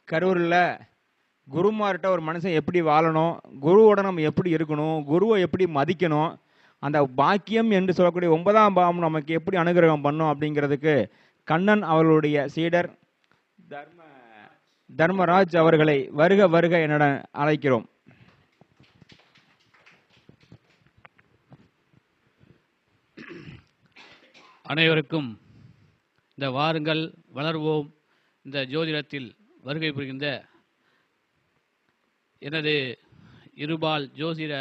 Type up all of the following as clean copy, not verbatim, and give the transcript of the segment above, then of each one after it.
கரூரில் குருமார்கிட்ட ஒரு மனுஷன் எப்படி வாழணும், குருவோட நம்ம எப்படி இருக்கணும், குருவை எப்படி மதிக்கணும், அந்த பாக்கியம் என்று சொல்லக்கூடிய 9ஆம் பாவம் நமக்கு எப்படி அனுகிரகம் பண்ணும் அப்படிங்கிறதுக்கு கண்ணன் அவர்களுடைய சீடர் தர்மராஜ் அவர்களை வருக வருக என அழைக்கிறோம். அனைவருக்கும் இந்த வாருங்கள் வளர்வோம் இந்த ஜோதிடத்தில் வருகை புரிகின்ற எனது இருபால் ஜோதிட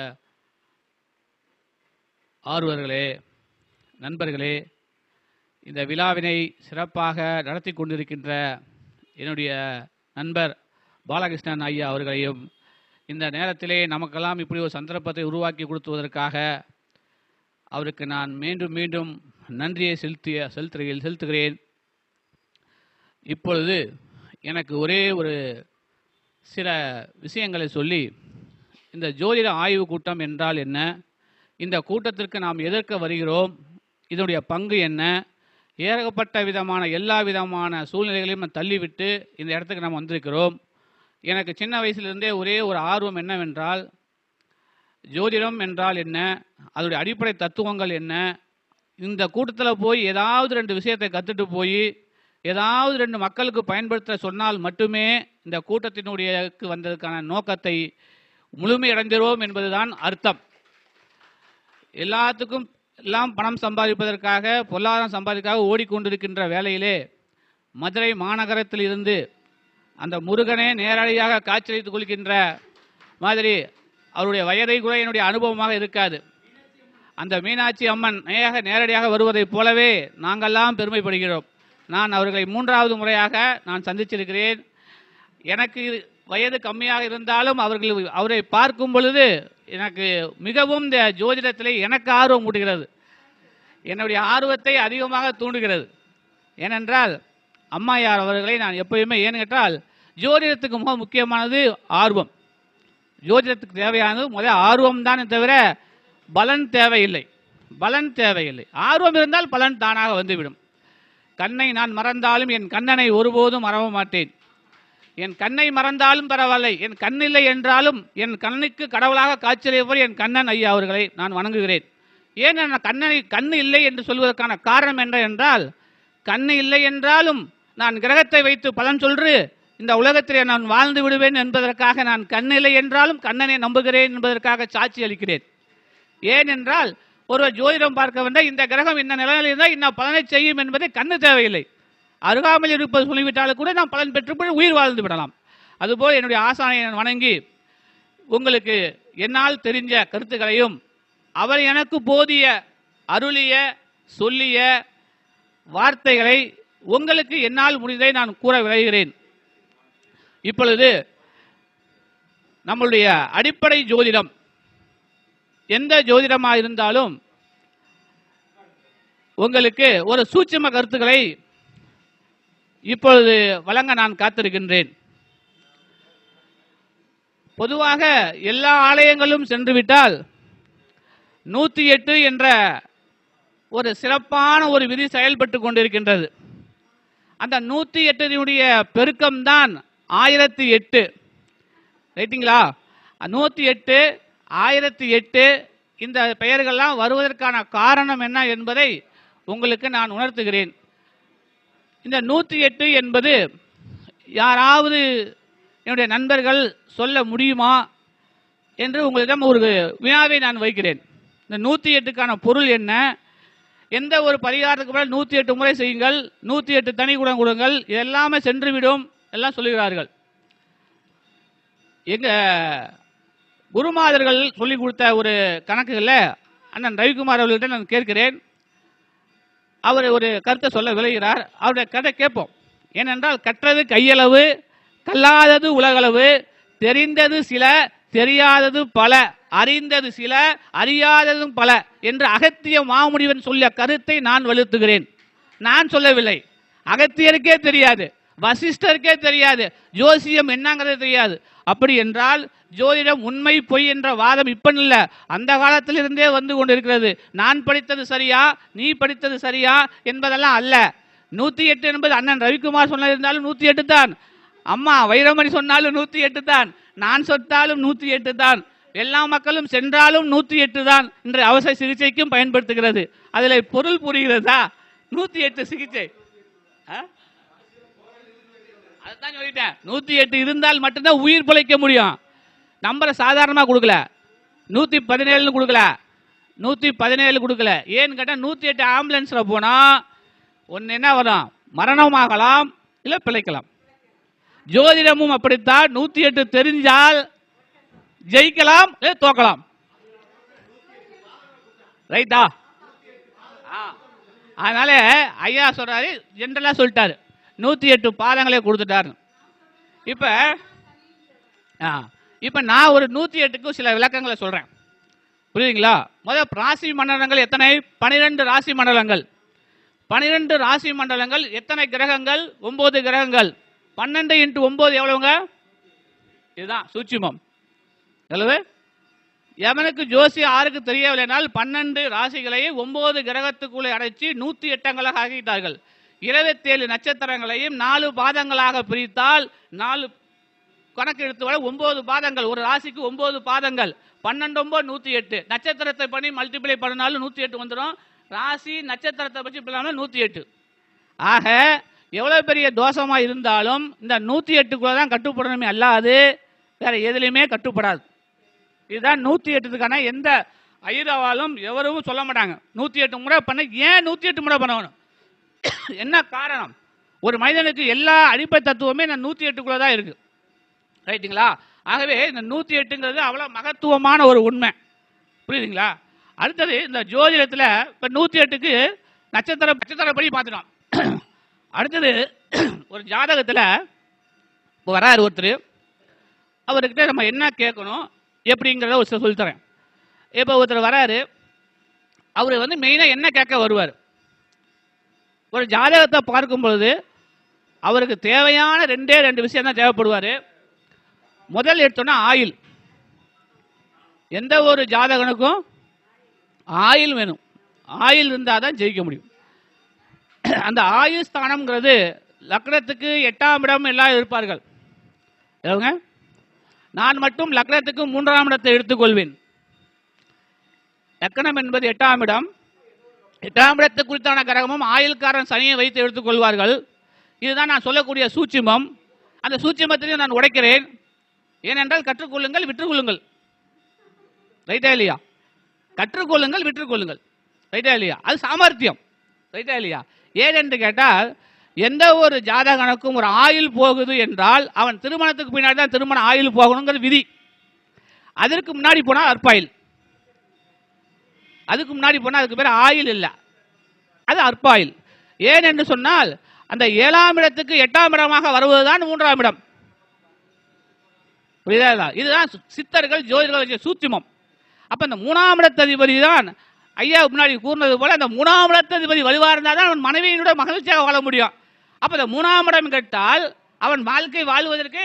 ஆர்வலர்களே, நண்பர்களே, இந்த விழாவினை சிறப்பாக நடத்தி கொண்டிருக்கின்ற என்னுடைய நண்பர் பாலகிருஷ்ணன் ஐயா அவர்களையும் இந்த நேரத்திலே நமக்கெல்லாம் இப்படி ஒரு சந்தர்ப்பத்தை உருவாக்கி கொடுத்துவதற்காக அவருக்கு நான் மீண்டும் மீண்டும் நன்றியை செலுத்துகிறேன். இப்பொழுது எனக்கு ஒரே ஒரு சில விஷயங்களை சொல்லி, இந்த ஜோதிட ஆய்வு கூட்டம் என்றால் என்ன, இந்த கூட்டத்திற்கு நாம் எதற்கு வருகிறோம், இதனுடைய பங்கு என்ன, ஏகப்பட்ட விதமான எல்லா விதமான சூழ்நிலைகளையும் நான் தள்ளிவிட்டு இந்த இடத்துக்கு நாம் வந்திருக்கிறோம். எனக்கு சின்ன வயசிலிருந்தே ஒரே ஒரு ஆர்வம் என்னவென்றால், ஜோதிடம் என்றால் என்ன, அதனுடைய அடிப்படை தத்துவங்கள் என்ன, இந்த கூட்டத்தில் போய் ஏதாவது 2 விஷயத்தை கற்றுட்டு போய் ஏதாவது 2 மக்களுக்கு பயன்படுத்த சொன்னால் மட்டுமே இந்த கூட்டத்தினுடையக்கு வந்ததுக்கான நோக்கத்தை முழுமையடைந்திரோம் என்பதுதான் அர்த்தம். எல்லாத்துக்கும் எல்லாம் பணம் சம்பாதிப்பதற்காக, பொருளாதாரம் சம்பாதிக்காக ஓடிக்கொண்டிருக்கின்ற வேளையிலே மதுரை மாநகரத்தில் இருந்து அந்த முருகனே நேரடியாக காட்சியளித்துக் கொள்கின்ற மாதிரி அவருடைய வயதை கூட என்னுடைய அனுபவமாக இருக்காது. அந்த மீனாட்சி அம்மன் நேரடியாக வருவதைப் போலவே நாங்கள்லாம் பெருமைப்படுகிறோம். நான் அவர்களை 3வது முறையாக நான் சந்திச்சிருக்கிறேன். எனக்கு வயது கம்மியாக இருந்தாலும் அவரை பார்க்கும் பொழுது எனக்கு மிகவும் இந்த ஜோதிடத்திலே எனக்கு ஆர்வம் ஊட்டுகிறது, என்னுடைய ஆர்வத்தை அதிகமாக தூண்டுகிறது. ஏனென்றால் அம்மையார் அவர்களை நான் எப்பயுமே, ஏன்னு கேட்டால் ஜோதிடத்துக்கு மிக முக்கியமானது ஆர்வம். ஜோதிடத்துக்கு தேவையானது முதல் ஆர்வம் தான் தவிர பலன் தேவையில்லை. ஆர்வம் இருந்தால் பலன் தானாக வந்துவிடும். கண்ணை நான் மறந்தாலும் என் கண்ணனை ஒருபோதும் மறவ மாட்டேன். என் கண்ணை மறந்தாலும் பரவாயில்லை, என் கண் இல்லை என்றாலும் என் கண்ணுக்கு கடவுளாக காட்சியளிப்பவர் என் கண்ணன் ஐயா அவர்களை நான் வணங்குகிறேன். ஏன் கண்ணு இல்லை என்று சொல்வதற்கான காரணம் என்ன என்றால், கண்ணு இல்லை என்றாலும் நான் கிரகத்தை வைத்து பலன் சொல்று இந்த உலகத்திலே நான் வாழ்ந்து விடுவேன் என்பதற்காக, நான் கண் இல்லை என்றாலும் கண்ணனை நம்புகிறேன் என்பதற்காக சாட்சி அளிக்கிறேன். ஏனென்றால் ஒருவர் ஜோதிடம் பார்க்க வந்தால் இந்த கிரகம் என்ன நிலையில் இருந்தால் இன்னும் பலனை செய்யும் என்பதை கண்ணு தேவையில்லை. அருகாமையில் இருப்பது சொல்லிவிட்டாலும் கூட நாம் பலன் பெற்று உயிர் வாழ்ந்து விடலாம். அதுபோல் என்னுடைய ஆசானை நான் வணங்கி உங்களுக்கு என்னால் தெரிஞ்ச கருத்துக்களையும் அவர் எனக்கு போதிய அருளிய சொல்லிய வார்த்தைகளை உங்களுக்கு என்னால் முடிந்ததை நான் கூற விளைகிறேன். இப்பொழுது நம்மளுடைய அடிப்படை ஜோதிடம் எந்த ஜோதிடமாக இருந்தாலும் உங்களுக்கு ஒரு சூட்சும கருத்துக்களை இப்பொழுது வழங்க நான் காத்திருக்கின்றேன். பொதுவாக எல்லா ஆலயங்களும் சென்றுவிட்டால் 108 என்ற ஒரு சிறப்பான ஒரு விதி செயல்பட்டு கொண்டிருக்கின்றது. அந்த 108 பெருக்கம்தான் 1008. ரைட்டுங்களா? 108 1008 இந்த பெயர்கள்லாம் வருவதற்கான காரணம் என்ன என்பதை உங்களுக்கு நான் உணர்த்துகிறேன். இந்த 108 என்பது யாராவது என்னுடைய நண்பர்கள் சொல்ல முடியுமா என்று உங்களிடம் ஒரு வினாவை நான் வைக்கிறேன். இந்த 108க்கான பொருள் என்ன? எந்த ஒரு பரிகாரத்துக்கு மேல் 108 முறை செய்யுங்கள், 108 தனி குடம் கொடுங்கள், எல்லாமே சென்றுவிடும் எல்லாம் சொல்லுகிறார்கள். எங்க குருமாதர்கள் சொல்லிக் கொடுத்த ஒரு கணக்குகளில் அண்ணன் ரவிக்குமார் அவர்கள்ட்ட நான் கேட்கிறேன். அவர் ஒரு கருத்தை சொல்ல விளைகிறார். அவருடைய கதை கேட்போம். ஏனென்றால் கற்றது கையளவு, கல்லாதது உலகளவு, தெரிந்தது சில, தெரியாதது பல, அறிந்தது சில, அறியாததும் பல என்று அகத்திய மாமுனிவன் சொல்லிய கருத்தை நான் வலியுறுத்துகிறேன். நான் சொல்லவில்லை. அகத்தியருக்கே தெரியாது, வசிஷ்டருக்கே தெரியாது, ஜோசியம் என்னங்கிறது தெரியாது. அப்படி என்றால் ஜோதிடம் உண்மை பொய் என்ற வாதம் இப்ப இல்ல, அந்த காலத்திலிருந்தே வந்து கொண்டிருக்கிறது. நான் படித்தது சரியா, நீ படித்தது சரியா என்பதெல்லாம் அல்ல. 108 என்பது அண்ணன் ரவிக்குமார் சொன்னது இருந்தாலும் 108 தான். அம்மா வைரமணி சொன்னாலும் 108 தான், நான் சொன்னாலும் 108 தான், எல்லா மக்களும் சென்றாலும் 108 தான் என்ற அவசர சிகிச்சைக்கும் பயன்படுத்துகிறது. அதில் பொருள் புரிகிறதா? 108 சிகிச்சை. அதுதான் சொல்லிட்டேன், 108 இருந்தால் மட்டும்தான் உயிர் பிழைக்க முடியும். நம்பரை சாதாரணமாக கொடுக்கல, 117 கொடுக்கல, 117 கொடுக்கல. ஏன்னு கேட்டால் 108 ஆம்புலன்ஸில் போனால் ஒன்று என்ன வரும், மரணமாகலாம் இல்லை பிழைக்கலாம். ஜோதிடமும் அப்படித்தான், 108 தெரிஞ்சால் ஜெயிக்கலாம் இல்லை தோக்கலாம். ரைட்டா? அதனால ஐயா சொல்றாரு, ஜென்ரலா சொல்லிட்டாரு, 108 பாதங்களை கொடுத்துட்டாரு. இப்ப நான் ஒரு 108க்கு சில விளக்கங்களை சொல்றேன், புரியுதுங்களா? முதல் ராசி மண்டலங்கள் எத்தனை? 12 ராசி மண்டலங்கள். 12 ராசி மண்டலங்கள் எத்தனை கிரகங்கள்? 9 கிரகங்கள். 12 × 9 எவ்வளவுங்க? இதுதான் சூட்சுமம். எவ்வளவு? எவனுக்கு ஜோசி யாருக்கு தெரியவில்லைனால் 12 ராசிகளையும் 9 கிரகத்துக்குள்ளே அடைச்சி 108 ஆகிட்டார்கள். 27 நட்சத்திரங்களையும் 4 பாதங்களாக பிரித்தால் 4 கணக்கு எடுத்து வர 9 பாதங்கள். ஒரு ராசிக்கு 9 பாதங்கள். 12 9 108. நட்சத்திரத்தை பண்ணி மல்டிப்ளை பண்ணாலும் 108 வந்துடும். ராசி நட்சத்திரத்தை பற்றி 108. ஆக எவ்வளவு பெரிய தோஷமா இருந்தாலும் இந்த 108க்குள்ள தான் கட்டுப்படணுமே, அல்லாது வேற எதுலையுமே கட்டுப்படாது. இதுதான் 108க்கான எந்த ஐராவாலும் எவரும் சொல்ல மாட்டாங்க. 108 முறை பண்ண. ஏன் 108 முறை பண்ணணும்? என்ன காரணம்? ஒரு மனிதனுக்கு எல்லா அடிப்படை தத்துவமே இந்த 108க்குள்ள தான் இருக்கு. ரைட்டுங்களா? ஆகவே இந்த 108ங்கிறது அவ்வளவு மகத்துவமான ஒரு உண்மை, புரியுதுங்களா? அடுத்தது இந்த ஜோதிடத்தில் இப்போ 108க்கு நட்சத்திரப்படி பார்த்துட்டோம். அடுத்தது ஒரு ஜாதகத்தில் இப்போ வராரு ஒருத்தர், அவர்கிட்ட நம்ம என்ன கேட்கணும் எப்படிங்கிறத ஒரு சொல்லித்தரேன். இப்போ ஒருத்தர் வராரு, அவர் வந்து மெயினாக என்ன கேட்க வருவார்? ஒரு ஜாதகத்தை பார்க்கும் பொழுது அவருக்கு தேவையான 2 விஷயம் தான் தேவைப்படுவார். முதல் எடுத்தோன்னா ஆயுள். எந்த ஒரு ஜாதகனுக்கும் ஆயுள் வேணும். ஆயுள் இருந்தால் தான் ஜெயிக்க முடியும். அந்த ஆயுள் ஸ்தானம்ங்கிறது லக்னத்துக்கு 8ஆம் இடம் எல்லாம் இருப்பார்கள். எவ்வளவுங்க? நான் மட்டும் லக்னத்துக்கு 3ஆம் இடத்தை எடுத்துக்கொள்வேன். லக்னம் என்பது 8ஆம் இடம். 8ஆம் இடத்தை குறித்தான கிரகமும் ஆயுள்காரன் சனியை வைத்து எடுத்துக்கொள்வார்கள். இதுதான் நான் சொல்லக்கூடிய சூட்சுமம். அந்த சூட்சுமத்திலையும் நான் உடைக்கிறேன். ஏனென்றால் கற்றுக்கொள்ளுங்கள், விற்றுக்கொள்ளுங்கள். ரைட்டா இல்லையா? கற்றுக்கொள்ளுங்கள், விற்றுக்கொள்ளுங்கள். ரைட்டா இல்லையா? அது சாமர்த்தியம். ரைட்டா இல்லையா? ஏனென்று கேட்டால் எந்த ஒரு ஜாதகனுக்கும் ஒரு ஆயுள் போகுது என்றால் அவன் திருமணத்துக்கு பின்னாடி தான் திருமண ஆயுள் போகணுங்கிறது விதி. அதற்கு முன்னாடி போனால் அற்பாயுள். அதுக்கு முன்னாடி போனால் அதுக்கு பேர் ஆயுள் இல்லை, அது அற்பாயுள். ஏன் என்று சொன்னால் அந்த 7ஆம் இடத்துக்கு 8ஆம் இடமாக வருவதுதான் 3ஆம் இடம். புரியுதா? இதுதான் சித்தர்கள் ஜோதிடர்கள் சூட்சுமம். அப்ப இந்த 3ஆம் இடத்ததிபதி தான் ஐயா முன்னாடி கூறினது போல, அந்த 3ஆம் இடத்ததிபதி வலுவாக இருந்தால் தான் அவன் மனைவியினோட மகிழ்ச்சியாக வாழ முடியும். அப்ப இந்த 3ஆம் இடம் கேட்டால் அவன் வாழ்க்கை வாழ்வதற்கு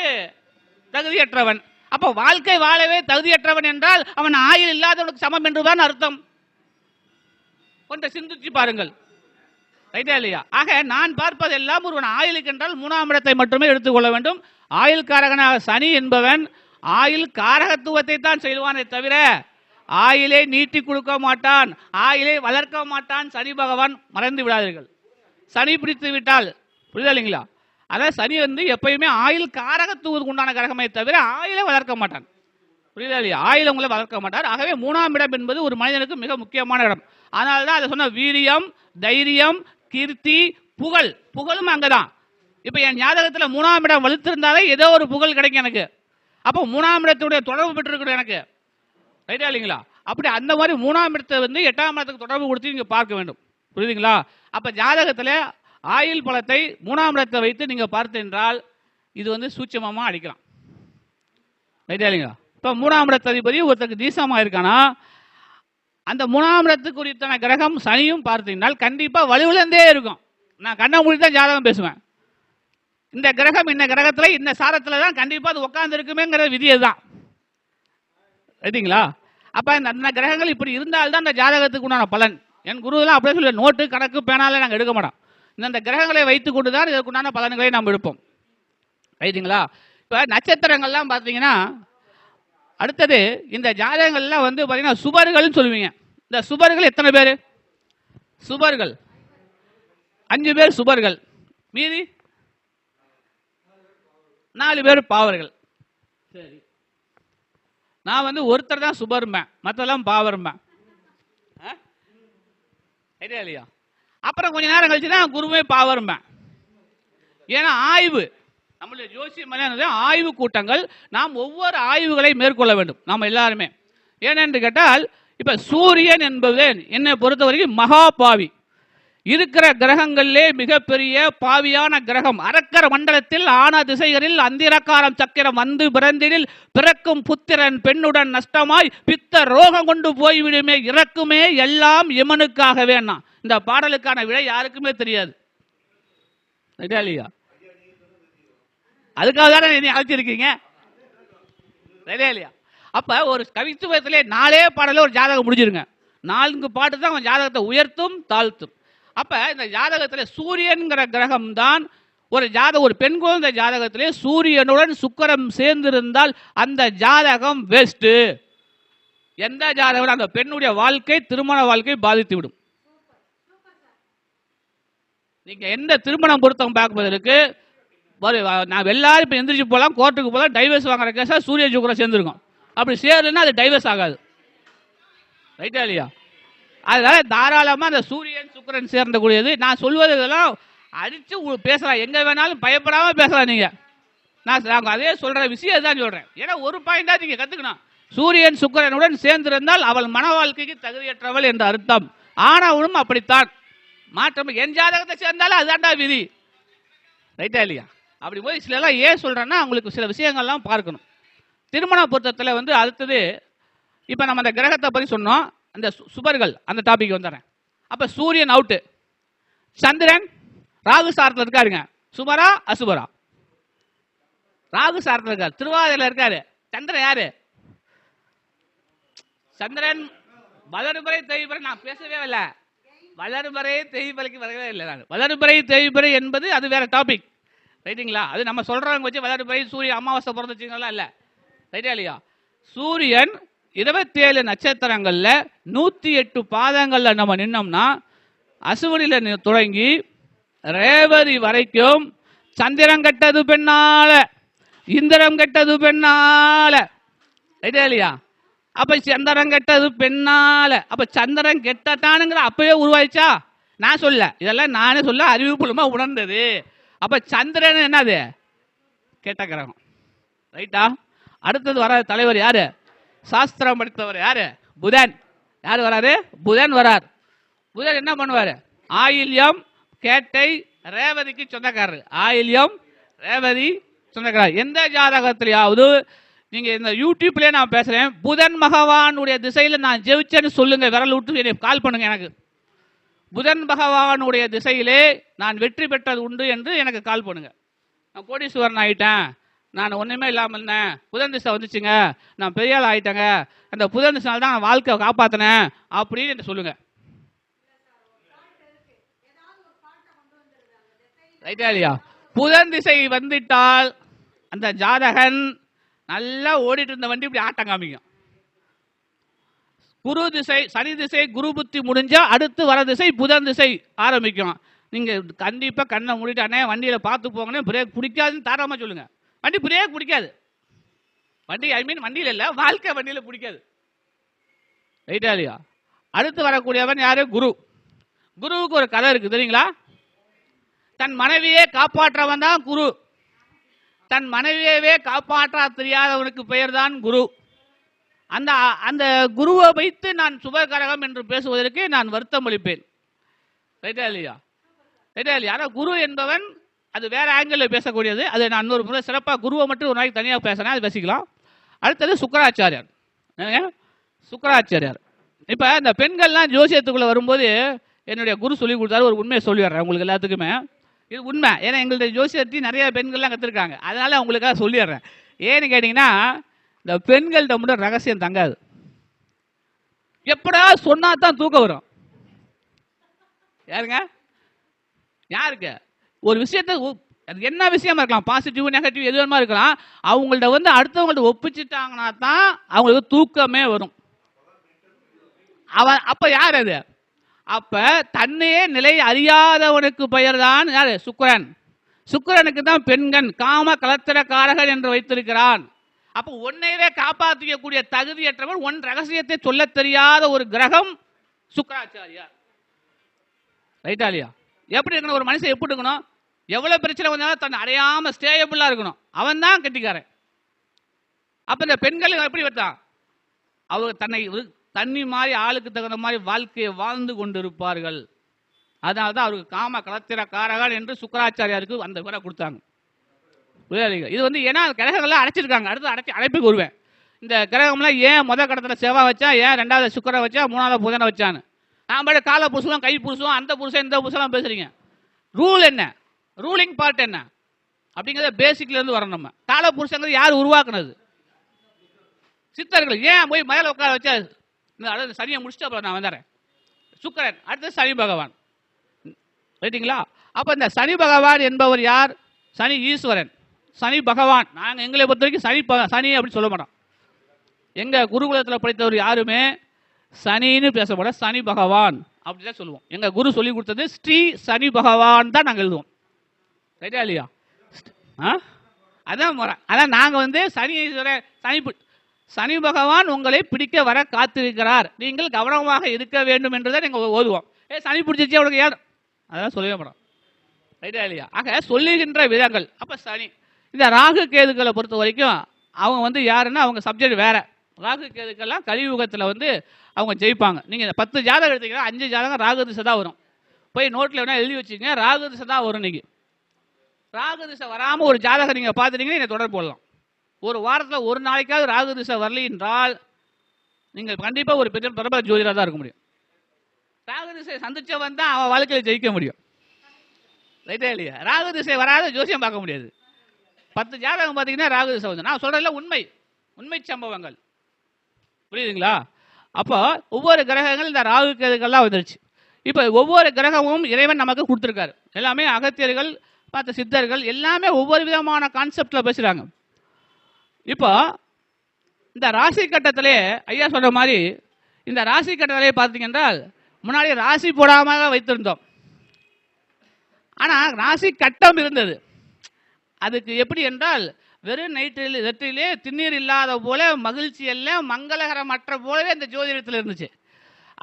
தகுதியற்றவன். அப்ப வாழ்க்கை வாழவே தகுதியற்றவன் என்றால் அவன் ஆயுள் இல்லாதவனுக்கு சமம் என்றுதான் அர்த்தம். கொஞ்சம் சிந்திச்சு பாருங்கள். ரைட்டா இல்லையா? ஆக நான் பார்ப்பதெல்லாம் ஒருவன் ஆயுளுக்கு என்றால் 3ஆம் இடத்தை மட்டுமே எடுத்துக்கொள்ள வேண்டும். ஆயுள் காரகனாக சனி என்பவன் ஆயுள் காரகத்துவத்தை தான் செய்வானே தவிர ஆயுளை நீட்டி கொடுக்க மாட்டான், ஆயுளை வளர்க்க மாட்டான். சனி பகவான் மறந்து விடாதீர்கள். சனி பிடித்து விட்டால், புரியுதா இல்லைங்களா? அதான் சனி வந்து எப்பயுமே ஆயுள் காரகத்துவத்துக்கு உண்டான கிரகமே தவிர ஆயுளை வளர்க்க மாட்டான். புரியுதா இல்லையா? ஆயுள் உங்களை வளர்க்க மாட்டார். ஆகவே 3ஆம் இடம் என்பது ஒரு மனிதனுக்கு மிக முக்கியமான இடம். அதனால தான் அதை சொன்ன வீரியம், தைரியம், கீர்த்தி, புகழ். புகழும் அங்கதான். இப்ப என் ஜாதகத்தில் 3ஆம் இடம் வலுத்திருந்தாலே ஏதோ ஒரு புகழ் கிடைக்கும் எனக்கு. அப்போ 3ஆம் இடத்துடைய தொடர்பு பெற்றிருக்கணும் எனக்கு. ரைட்டா இல்லைங்களா? அப்படி அந்த மாதிரி 3ஆம் இடத்தை வந்து 8ஆம் இடத்துக்கு தொடர்பு கொடுத்து நீங்க பார்க்க வேண்டும். புரியுதுங்களா? அப்ப ஜாதகத்தில் ஆயுள் பலத்தை 3ஆம் இடத்தை வைத்து நீங்க பார்த்து என்றால் இது வந்து சூட்சமமா அடிக்கலாம். ரைட்டா இல்லைங்களா? இப்ப 3ஆம் இடத்ததிபதி ஒருத்தருக்கு தீசமா இருக்கானா, அந்த 3ஆம் இடத்துக்கு குறித்தான கிரகம் சனியும் பார்த்தீங்கன்னா கண்டிப்பா வலுவிழந்தே இருக்கும். நான் கண்ணை மூடி தான் ஜாதகம் பேசுவேன். இந்த கிரகம் இந்த கிரகத்துல இந்த சாரத்துல தான் கண்டிப்பா அது உட்கார்ந்து இருக்குமேங்கிற விதி தான். ரைட்டுங்களா? அப்ப அந்த கிரகங்கள் இப்படி இருந்தால்தான் அந்த ஜாதகத்துக்கு உண்டான பலன். என் குருவெல்லாம் அப்படியே சொல்லி நோட்டு கணக்கு பேனால நாங்கள் எடுக்க மாட்டோம். இந்த கிரகங்களை வைத்துக் கொண்டுதான் இதற்குண்டான பலன்களை நாம் எடுப்போம். ரைட்டுங்களா? இப்போ நட்சத்திரங்கள்லாம் பார்த்தீங்கன்னா அடுத்தது இந்த ஜாதகங்கள்லாம் வந்து பார்த்தீங்கன்னா சுபர்கள்னு சொல்லுவீங்க. இந்த சுபர்கள் எத்தனை பேர்? சுபர்கள் 5 பேர் சுபர்கள், மீதி 4 பேர் பாவர்கள். சரி, நான் வந்து ஒருத்தர் தான் சுபர்மேன், மற்றெல்லாம் பாவர்மேன். இல்லையா? அப்புறம் கொஞ்ச நேரம் கழிச்சு தான் குருவே பாவர்மேன். ஏன்னா ஆய்வு, நம்மளுடைய ஜோசியம் ஆய்வு கூட்டங்கள், நாம் ஒவ்வொரு ஆய்வுகளை மேற்கொள்ள வேண்டும் நாம் எல்லாருமே. ஏனென்று கேட்டால் இப்ப சூரியன் என்பது என்னை பொறுத்த வரைக்கும் மகா பாவி, இருக்கிற கிரகங்களிலே மிகப்பெரிய பாவியான கிரகம். அரக்கர மண்டலத்தில் ஆன திசைகளில் அந்திரக்காரம் சக்கரம் வந்து பிறந்திடில் பிறக்கும் புத்திரன் பெண்ணுடன் நஷ்டமாய் பித்த ரோகம் கொண்டு போய்விடுமே இறக்குமே எல்லாம் இமனுக்காக வேணாம். இந்த பாடலுக்கான விடை யாருக்குமே தெரியாது. இல்லையா? அதுக்காக தானே நீ அழைச்சிருக்கீங்க. இல்லையா? அப்ப ஒரு கவித்துவத்திலே 4 பாடல ஒரு ஜாதகம் முடிஞ்சிருங்க. 4 பாட்டு தான் ஜாதகத்தை உயர்த்தும் தாழ்த்தும். அப்ப இந்த ஜாதகத்தில் சூரியன்கிற கிரகம் தான் ஒரு பெண் குழந்தை ஜாதகத்திலே சூரியனுடன் சுக்கிரன் சேர்ந்திருந்தால் அந்த ஜாதகம் வேஸ்ட். எந்த ஜாதகம் அந்த பெண்ணுடைய வாழ்க்கை, திருமண வாழ்க்கை பாதித்து விடும். நீங்க எந்த திருமணம் பொருத்தம் பார்ப்பதற்கு நான் எல்லாரும் இப்ப எந்திரிச்சு போகலாம், கோர்ட்டுக்கு போகலாம், டைவர்ஸ் வாங்குற கேஸா சூரிய சுக்கிரன் சேர்ந்துருக்கும். அப்படி சேரலன்னா அது டைவர்ஸ் ஆகாது. ரைட்டா இல்லையா? அதனால தாராளமா அந்த சூரியன் சுக்கிரன் சேர்ந்த கூடியது. நான் சொல்வது இதெல்லாம் அடிச்சு பேசலாம், எங்க வேணாலும் பயப்படாம பேசலாம். நீங்க நான் அதே சொல்ற விஷயம் தான் சொல்றேன். ஏன்னா ஒரு பாயிண்டா நீங்க கத்துக்கணும். சூரியன் சுக்கிரனுடன் சேர்ந்திருந்தால் அவள் மன வாழ்க்கைக்கு தகுதியற்றவள் என்ற அர்த்தம். ஆனவனும் அப்படித்தான். மாற்றம் என் ஜாதகத்தை சேர்ந்தாலும் அதுதான்டா விதி. ரைட்டா இல்லையா? அப்படி போய் சில எல்லாம் ஏன் சொல்றேன்னா உங்களுக்கு சில விஷயங்கள்லாம் பார்க்கணும். திருமண பொருத்தத்தில் வந்து அடுத்தது இப்போ நம்ம அந்த கிரகத்தை பற்றி சொன்னோம், அந்த சுபர்கள் அந்த டாபிக் வந்துடுறேன். அப்போ சூரியன் அவுட்டு, சந்திரன் ராகு சாரத்தில் இருக்காருங்க. சுபரா அசுபரா? ராகு சாரத்தில் இருக்காரு, திருவாதிரையில் இருக்காரு. சந்திரன் யாரு? சந்திரன் வளர்முறை தேய்பிறை. நான் பேசவே இல்லை, வளர்முறை தேய்பிறைக்கு வரவே இல்லை. நான் வளர்முறை தேய்பிறை என்பது அது வேற டாபிக். ரைட்டுங்களா? அது நம்ம சொல்றவங்க வச்சு வளர்முறை சூரியன் அமாவாசை பிறந்துச்சுங்களா? இல்லை. ரைட்டா இல்லையா? சூரியன் 27 நட்சத்திரங்கள்ல 108 பாதங்கள்ல நம்ம நின்னோம்னா அசுவனில தொடங்கி ரேவதி வரைக்கும் சந்திரன் கெட்டது பெண்ணால, இந்திரம் கெட்டது பெண்ணால. ரைட்டா இல்லையா? அப்ப சந்திரன் கெட்டது பெண்ணால, அப்ப சந்திரன் கெட்டத்தானுங்கிற அப்பவே உருவாயிச்சா? நான் சொல்ல, இதெல்லாம் நானே சொல்ல, அறிவுபூர்வமா உணர்ந்தது. அப்ப சந்திரன் என்னது? கெட்ட கிரகம். ரைட்டா? அடுத்தது வர தலைவர் யாரு? சாஸ்திரம் படித்தவர் யாரு? புதன். யாரு வராரு? புதன் வரார். புதன் என்ன பண்ணுவாரு? ஆயில்யம் கேட்டை ரேவதிக்கு சொந்தக்காரர். ஆயில்யம் ரேவதி சொந்தக்காரர். எந்த ஜாதகத்திலேயாவது நீங்க இந்த யூடியூப்லயே நான் பேசுறேன், புதன் பகவானுடைய திசையில நான் ஜெயிச்சேன்னு சொல்லுங்க, விரல் விட்டு என்னை கால் பண்ணுங்க. எனக்கு புதன் பகவானுடைய திசையிலே நான் வெற்றி பெற்றது உண்டு என்று எனக்கு கால் பண்ணுங்க. நான் கோடீஸ்வரன் ஆயிட்டேன், நான் ஒன்றுமே இல்லாமல் இருந்தேன், புதன் திசை வந்துச்சுங்க, நான் பெரிய ஆள் ஆகிட்டேங்க, அந்த புதன் திசைனால தான் நான் வாழ்க்கையை காப்பாற்றினேன் அப்படின்னு சொல்லுங்க. ரைட்டா இல்லையா? புதன் திசை வந்துட்டால் அந்த ஜாதகன் நல்லா ஓடிட்டு இருந்த வண்டி இப்படி ஆட்டம் காமிக்கும். குரு திசை, சனி திசை, குரு புத்தி முடிஞ்சா அடுத்து வர திசை புதன் திசை ஆரம்பிக்கும். நீங்க கண்டிப்பா கண்ணை மூடிட்டானே வண்டியில பார்த்து போங்கன்னு பிரேக் பிடிக்காதுன்னு தாராளமா சொல்லுங்க. வண்டி பிரேக் பிடிக்காது. வண்டி வண்டியில இல்ல, வாழ்க்கை வண்டியில பிடிக்காது. ரைட்டா இல்லையா? அடுத்து வரக்கூடியவன் யாரு? குரு. குருவுக்கு ஒரு கதை இருக்கு தெரியுங்களா? தன் மனைவியே காப்பாற்றவன் தான் குரு. தன் மனைவியவே காப்பாற்ற தெரியாதவனுக்கு பெயர் தான் குரு. அந்த அந்த குருவை வைத்து நான் சுபகரகம் என்று பேசுவதற்கு நான் வருத்தம் அளிப்பேன். ரைட்டா இல்லையா? ரைட்டா இல்லையா? ஆனால் குரு என்பவன் அது வேற ஆங்கிள் பேசக்கூடியது. அது நான் இன்னொரு முறை சிறப்பாக குருவை மட்டும் ஒரு நாளைக்கு தனியாக பேசினேன், அது பேசிக்கலாம். அடுத்தது சுக்கராச்சாரியார். சுக்கராச்சாரியார். இப்போ இந்த பெண்கள்லாம் ஜோசியத்துக்குள்ளே வரும்போது என்னுடைய குரு சொல்லி கொடுத்தாரு. ஒரு உண்மையை சொல்லிடுறேன் உங்களுக்கு எல்லாத்துக்குமே. இது உண்மை. ஏன்னா எங்களுடைய ஜோசியத்தையும் நிறைய பெண்கள்லாம் கற்றுருக்காங்க, அதனால உங்களுக்காக சொல்லிடுறேன். ஏன்னு கேட்டிங்கன்னா இந்த பெண்கள்கிட்ட மட்டும் ரகசியம் தங்காது. எப்படா சொன்னா தான் தூக்கம் வரும். யாருங்க? யாருக்கு? ஒரு விஷயத்த அது என்ன விஷயமா இருக்கலாம், பாசிட்டிவ் நெகட்டிவ் எது வேணுமா இருக்கலாம், அவங்கள்ட்ட வந்து அடுத்தவங்கள்ட்ட ஒப்பிச்சுட்டாங்கன்னா தான் அவங்களுக்கு தூக்கமே வரும். அவன் அப்ப யார் அது? அப்ப தன்னையே நிலை அறியாதவனுக்கு பெயர் தான் யாரு? சுக்கிரன். சுக்கிரனுக்கு தான் பெண்கண் காம கலத்திரக்காரகன் என்று வைத்திருக்கிறான். அப்ப உன்னையவே காப்பாற்றிக்கக்கூடிய தகுதியற்றவன், உன் ரகசியத்தை சொல்ல தெரியாத ஒரு கிரகம் சுக்கிராச்சாரியார். ரைட்டா இல்லையா? எப்படி இருக்கணும் ஒரு மனுஷன்? எப்படி இருக்கணும்? எவ்வளவு பிரச்சனை வந்தாலும் தன்னை அடையாம ஸ்டேபிளா இருக்கணும். அவன் தான் கெட்டிக்காரன். அப்ப இந்த பெண்கள் எப்படி வைத்தான்? அவங்க தன்னை தண்ணி மாதிரி ஆளுக்கு தகுந்த மாதிரி வாழ்க்கையை வாழ்ந்து கொண்டிருப்பார்கள். அதனால தான் அவருக்கு காம கலத்திரக்காரகன் என்று சுக்கிராச்சாரியாருக்கு அந்த பேரை கொடுத்தாங்க. இது வந்து ஏன்னா கிரகங்கள்லாம் அடைச்சிருக்காங்க. அடுத்து அடைப்புக்கு வருவேன். இந்த கிரகம்லாம் ஏன் முதல் கடத்தில் செவ்வாய் வச்சா, ஏன் ரெண்டாவது சுக்கிரன் வச்சா, மூணாவது புதனை வச்சான்னு நான் பாட்டு கால புருஷம் கை புருஷம் அந்த புருஷன் இந்த புருஷன்லாம் பேசுறீங்க. ரூல் என்ன, ரூலிங் பார்ட் என்ன அப்படிங்கிறத பேசிக்ல இருந்து வரணும். நம்ம கால புருஷங்கிறது யார் உருவாக்குனது? சித்தர்கள். ஏன் போய் மேல உட்கார வச்சா சனியை முடிச்சுட்டு அப்புறம் நான் வந்துடுறேன். சுக்கிரன், அடுத்து சனி பகவான். ரைட்டுங்களா? அப்ப இந்த சனி பகவான் என்பவர் யார்? சனி ஈஸ்வரன், சனி பகவான். நாங்கள் எங்களை பொறுத்த வரைக்கும் சனி அப்படின்னு சொல்ல மாட்டோம். எங்க குருகுலத்தில் படித்தவர் யாருமே சனின்னு பேச மாட்டோம், சனி பகவான் அப்படிதான் சொல்லுவோம். எங்க குரு சொல்லி கொடுத்தது ஸ்ரீ சனி பகவான் தான் நாங்கள் எழுதுவோம். ரைட்டா இல்லையா? அதான் முறை. அதான் நாங்கள் வந்து சனி ஈஸ்வரன் சனி பகவான் உங்களை பிடிக்க வர காத்திருக்கிறார், நீங்கள் கவனமாக இருக்க வேண்டும் என்றுதான் நீங்கள் ஓதுவோம். சனி பிடிச்சிச்சு அவனுக்கு ஏன் அதெல்லாம் சொல்லவே மாட்டோம். ரைட்டா இல்லையா? ஆக சொல்லுகின்ற விதங்கள். அப்ப சனி இந்த ராகு கேதுக்களை பொறுத்த வரைக்கும் அவங்க வந்து யாருன்னா அவங்க சப்ஜெக்ட் வேற. ராகு கேதுக்கெல்லாம் கலியுகத்தில் வந்து அவங்க ஜெயிப்பாங்க. நீங்கள் 10 ஜாதகம் எடுத்தீங்கன்னா 5 ஜாதகம் ராகு திசை தான் வரும். போய் நோட்டில் வேணா எழுதி வச்சுங்க, ராகு திசை தான் வரும். இன்னைக்கு ராகு திசை வராமல் ஒரு ஜாதகம் நீங்கள் பார்த்துட்டீங்கன்னா நீங்கள் தொடர்பு போடலாம். ஒரு வாரத்தில் ஒரு நாளைக்காவது ராகு திசை வரல என்றால் நீங்கள் கண்டிப்பாக ஒரு பெரிய பிரபல ஜோதிடராக தான் இருக்க முடியும். ராகு திசை சந்திச்சவன் தான் அவன் வாழ்க்கையில் ஜெயிக்க முடியும். ரைட்டா இல்லையா? ராகு திசை வராத ஜோசியம் பார்க்க முடியாது. 10 ஜாதகம் பார்த்தீங்கன்னா ராகு திசை வந்து நான் சொல்றதுல உண்மை சம்பவங்கள். புரியுதுங்களா? அப்போ ஒவ்வொரு கிரகங்கள் இந்த ராகு கேதுக்கள்லாம் வந்துருச்சு. இப்போ ஒவ்வொரு கிரகமும் இறைவன் நமக்கு கொடுத்துருக்காரு. எல்லாமே அகத்தியர்கள் பார்த்த சித்தர்கள் எல்லாமே ஒவ்வொரு விதமான கான்செப்ட்ல பேசுறாங்க. இப்போ இந்த ராசி கட்டத்திலே ஐயா சொல்ற மாதிரி இந்த ராசி கட்டத்திலே பார்த்தீங்க என்றால் முன்னாடி ராசி போடாமல் வைத்திருந்தோம். ஆனால் ராசி கட்டம் இருந்தது. அதுக்கு எப்படி என்றால் வெறும் நெற்றிலே திண்ணீர் இல்லாத போல மகிழ்ச்சி எல்லாம் மங்களகரமற்ற போலவே இந்த ஜோதிடத்தில் இருந்துச்சு.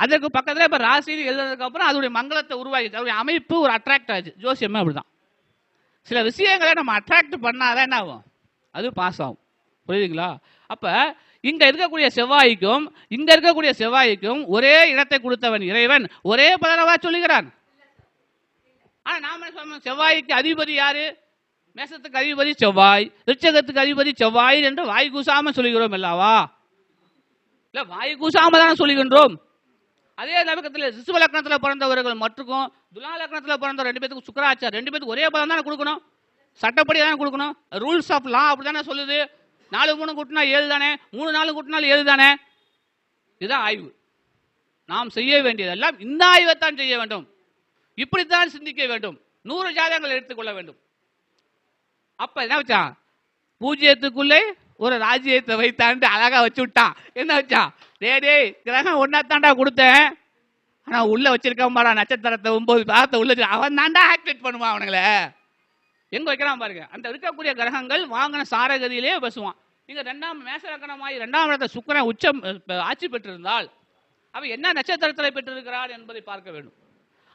அதற்கு பக்கத்தில் இப்போ ராசின்னு எழுதுனதுக்கு அப்புறம் அதோடைய மங்களத்தை உருவாக்கி அதோடைய அமைப்பு ஒரு அட்ராக்ட் ஆச்சு. ஜோசியமே அப்படிதான். சில விஷயங்களை நம்ம அட்ராக்ட் பண்ணாதான் என்ன ஆகும்? அது பாஸ் ஆகும். புரியுதுங்களா? அப்ப இங்க இருக்கக்கூடிய செவ்வாய்க்கும் ஒரே இடத்தை கொடுத்தவன் இறைவன் ஒரே பலரவா சொல்லுகிறான். ஆனா நாம சொல்றோம் செவ்வாய்க்கு அதிபதி யாரு? மேசத்துக்கு அதிபதி செவ்வாய், ரிச்சகத்துக்கு அதிபதி செவ்வாய் என்று வாய் கூசாம சொல்லுகிறோம் அல்லவா? இல்ல வாய் கூசாம தானே சொல்லுகின்றோம். அதே நபக்கத்தில் ரிஷப லக்னத்தில் பிறந்தவர்கள் மற்றும் துலா லக்னத்தில் பிறந்த 2 பேருக்கு சுக்கிராச்சார் 2 பேருக்கு ஒரே பலன் தானே கொடுக்கணும். சட்டப்படி தானே கொடுக்கணும். ரூல்ஸ் ஆஃப் லா அப்படி தானே சொல்லுது. 4 3 கூட்டினா 7 தானே, 3 4 கூட்டினால் 7 தானே. இதுதான் ஆய்வு. நாம் செய்ய வேண்டியதெல்லாம் இந்த ஆய்வைத்தான் செய்ய வேண்டும். இப்படித்தான் சிந்திக்க வேண்டும். 100 ஜாதகங்கள் எடுத்துக்கொள்ள வேண்டும். அப்ப என்ன வச்சான்? பூஜ்ஜியத்துக்குள்ளே ஒரு ராஜ்யத்தை வைத்தாண்டு அழகா வச்சு விட்டான். என்ன வச்சான்? டே கிரகம் ஒன்னாத்தாண்டா கொடுத்தேன், ஆனா உள்ள வச்சிருக்க மாடா நட்சத்திரத்தை 9 பாகத்தை உள்ள அவன் தாண்டா ஆக்டிவேட் பண்ணுவான். அவனுங்களே எங்க வைக்கிறான் பாருங்க. அந்த இருக்கக்கூடிய கிரகங்கள் வாங்கின சாரகதியிலே பேசுவான். நீங்க 2ஆம் மேச லக்னமாய் 2ஆம் இடத்தை சுக்கிரன் உச்சம் ஆட்சி பெற்றிருந்தால் அவன் என்ன நட்சத்திரத்தை பெற்றிருக்கிறார் என்பதை பார்க்க வேண்டும்.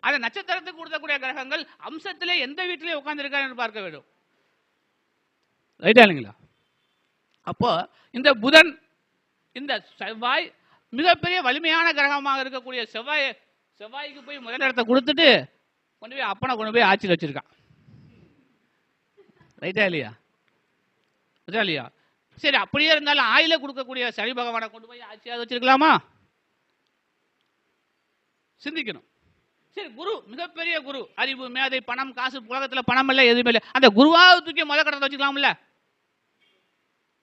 அந்த நட்சத்திரத்துக்கு கொடுக்கக்கூடிய கிரகங்கள் அம்சத்திலே எந்த வீட்டிலே உட்கார்ந்திருக்கார் என்று பார்க்க வேண்டும். ரைட்டா இல்லைங்களா? அப்போ இந்த புதன் இந்த செவ்வாய் மிகப்பெரிய வலிமையான கிரகமாக இருக்கக்கூடிய செவ்வாய்க்கு போய் முதல் இடத்தை கொடுத்துட்டு கொண்டு போய் அப்பனை கொண்டு போய் ஆட்சியில் வச்சிருக்கான். ரைட்டா இல்லையா? சரி, அப்படியே இருந்தாலும் ஆயில கொடுக்கக்கூடிய சனி பகவானை கொண்டு போய் ஆட்சியாக வச்சிருக்கலாமா? சிந்திக்கணும். சரி, குரு மிகப்பெரிய குரு, அறிவு மேதை பணம் காசு, உலகத்தில் பணம் இல்லை எதுவுமே இல்லை, அந்த குருவாக தூக்கி முதல் கடத்தை வச்சுக்கலாம்ல?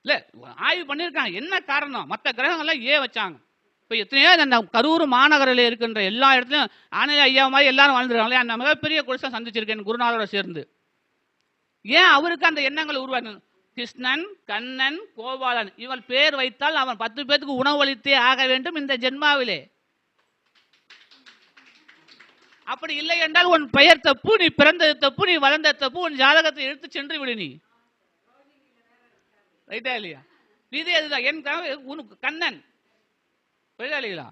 இல்ல, ஆய்வு பண்ணியிருக்காங்க. என்ன காரணம்? மற்ற கிரகங்கள்லாம் ஏன் வச்சாங்க? இப்போ எத்தனையோ அந்த கரூர் மாநகரில் இருக்கின்ற எல்லா இடத்துலையும் ஆணைய ஐயா மாதிரி எல்லாரும் வாழ்ந்துருக்காங்களே. அந்த மிகப்பெரிய குருசை சந்திச்சிருக்கேன் குருநாதரோட சேர்ந்து. ஏன் அவருக்கு அந்த எண்ணங்கள் உருவாங்க? கிருஷ்ணன், கண்ணன், கோபாலன் இவள் பேர் வைத்தால் அவன் 10 பேருக்கு உணவளித்தே ஆக வேண்டும் இந்த ஜென்மாவிலே. அப்படி இல்லை என்றால் உன் பெயர் தப்பு, நீ பிறந்தது தப்பு, நீ வளர்ந்த தப்பு, உன் ஜாதகத்தை எடுத்து சென்று விடு நீ. ரைட்டா இல்லையா? இதே அதுதான் என் உனக்கு கண்ணன். புரியுதா இல்லைங்களா?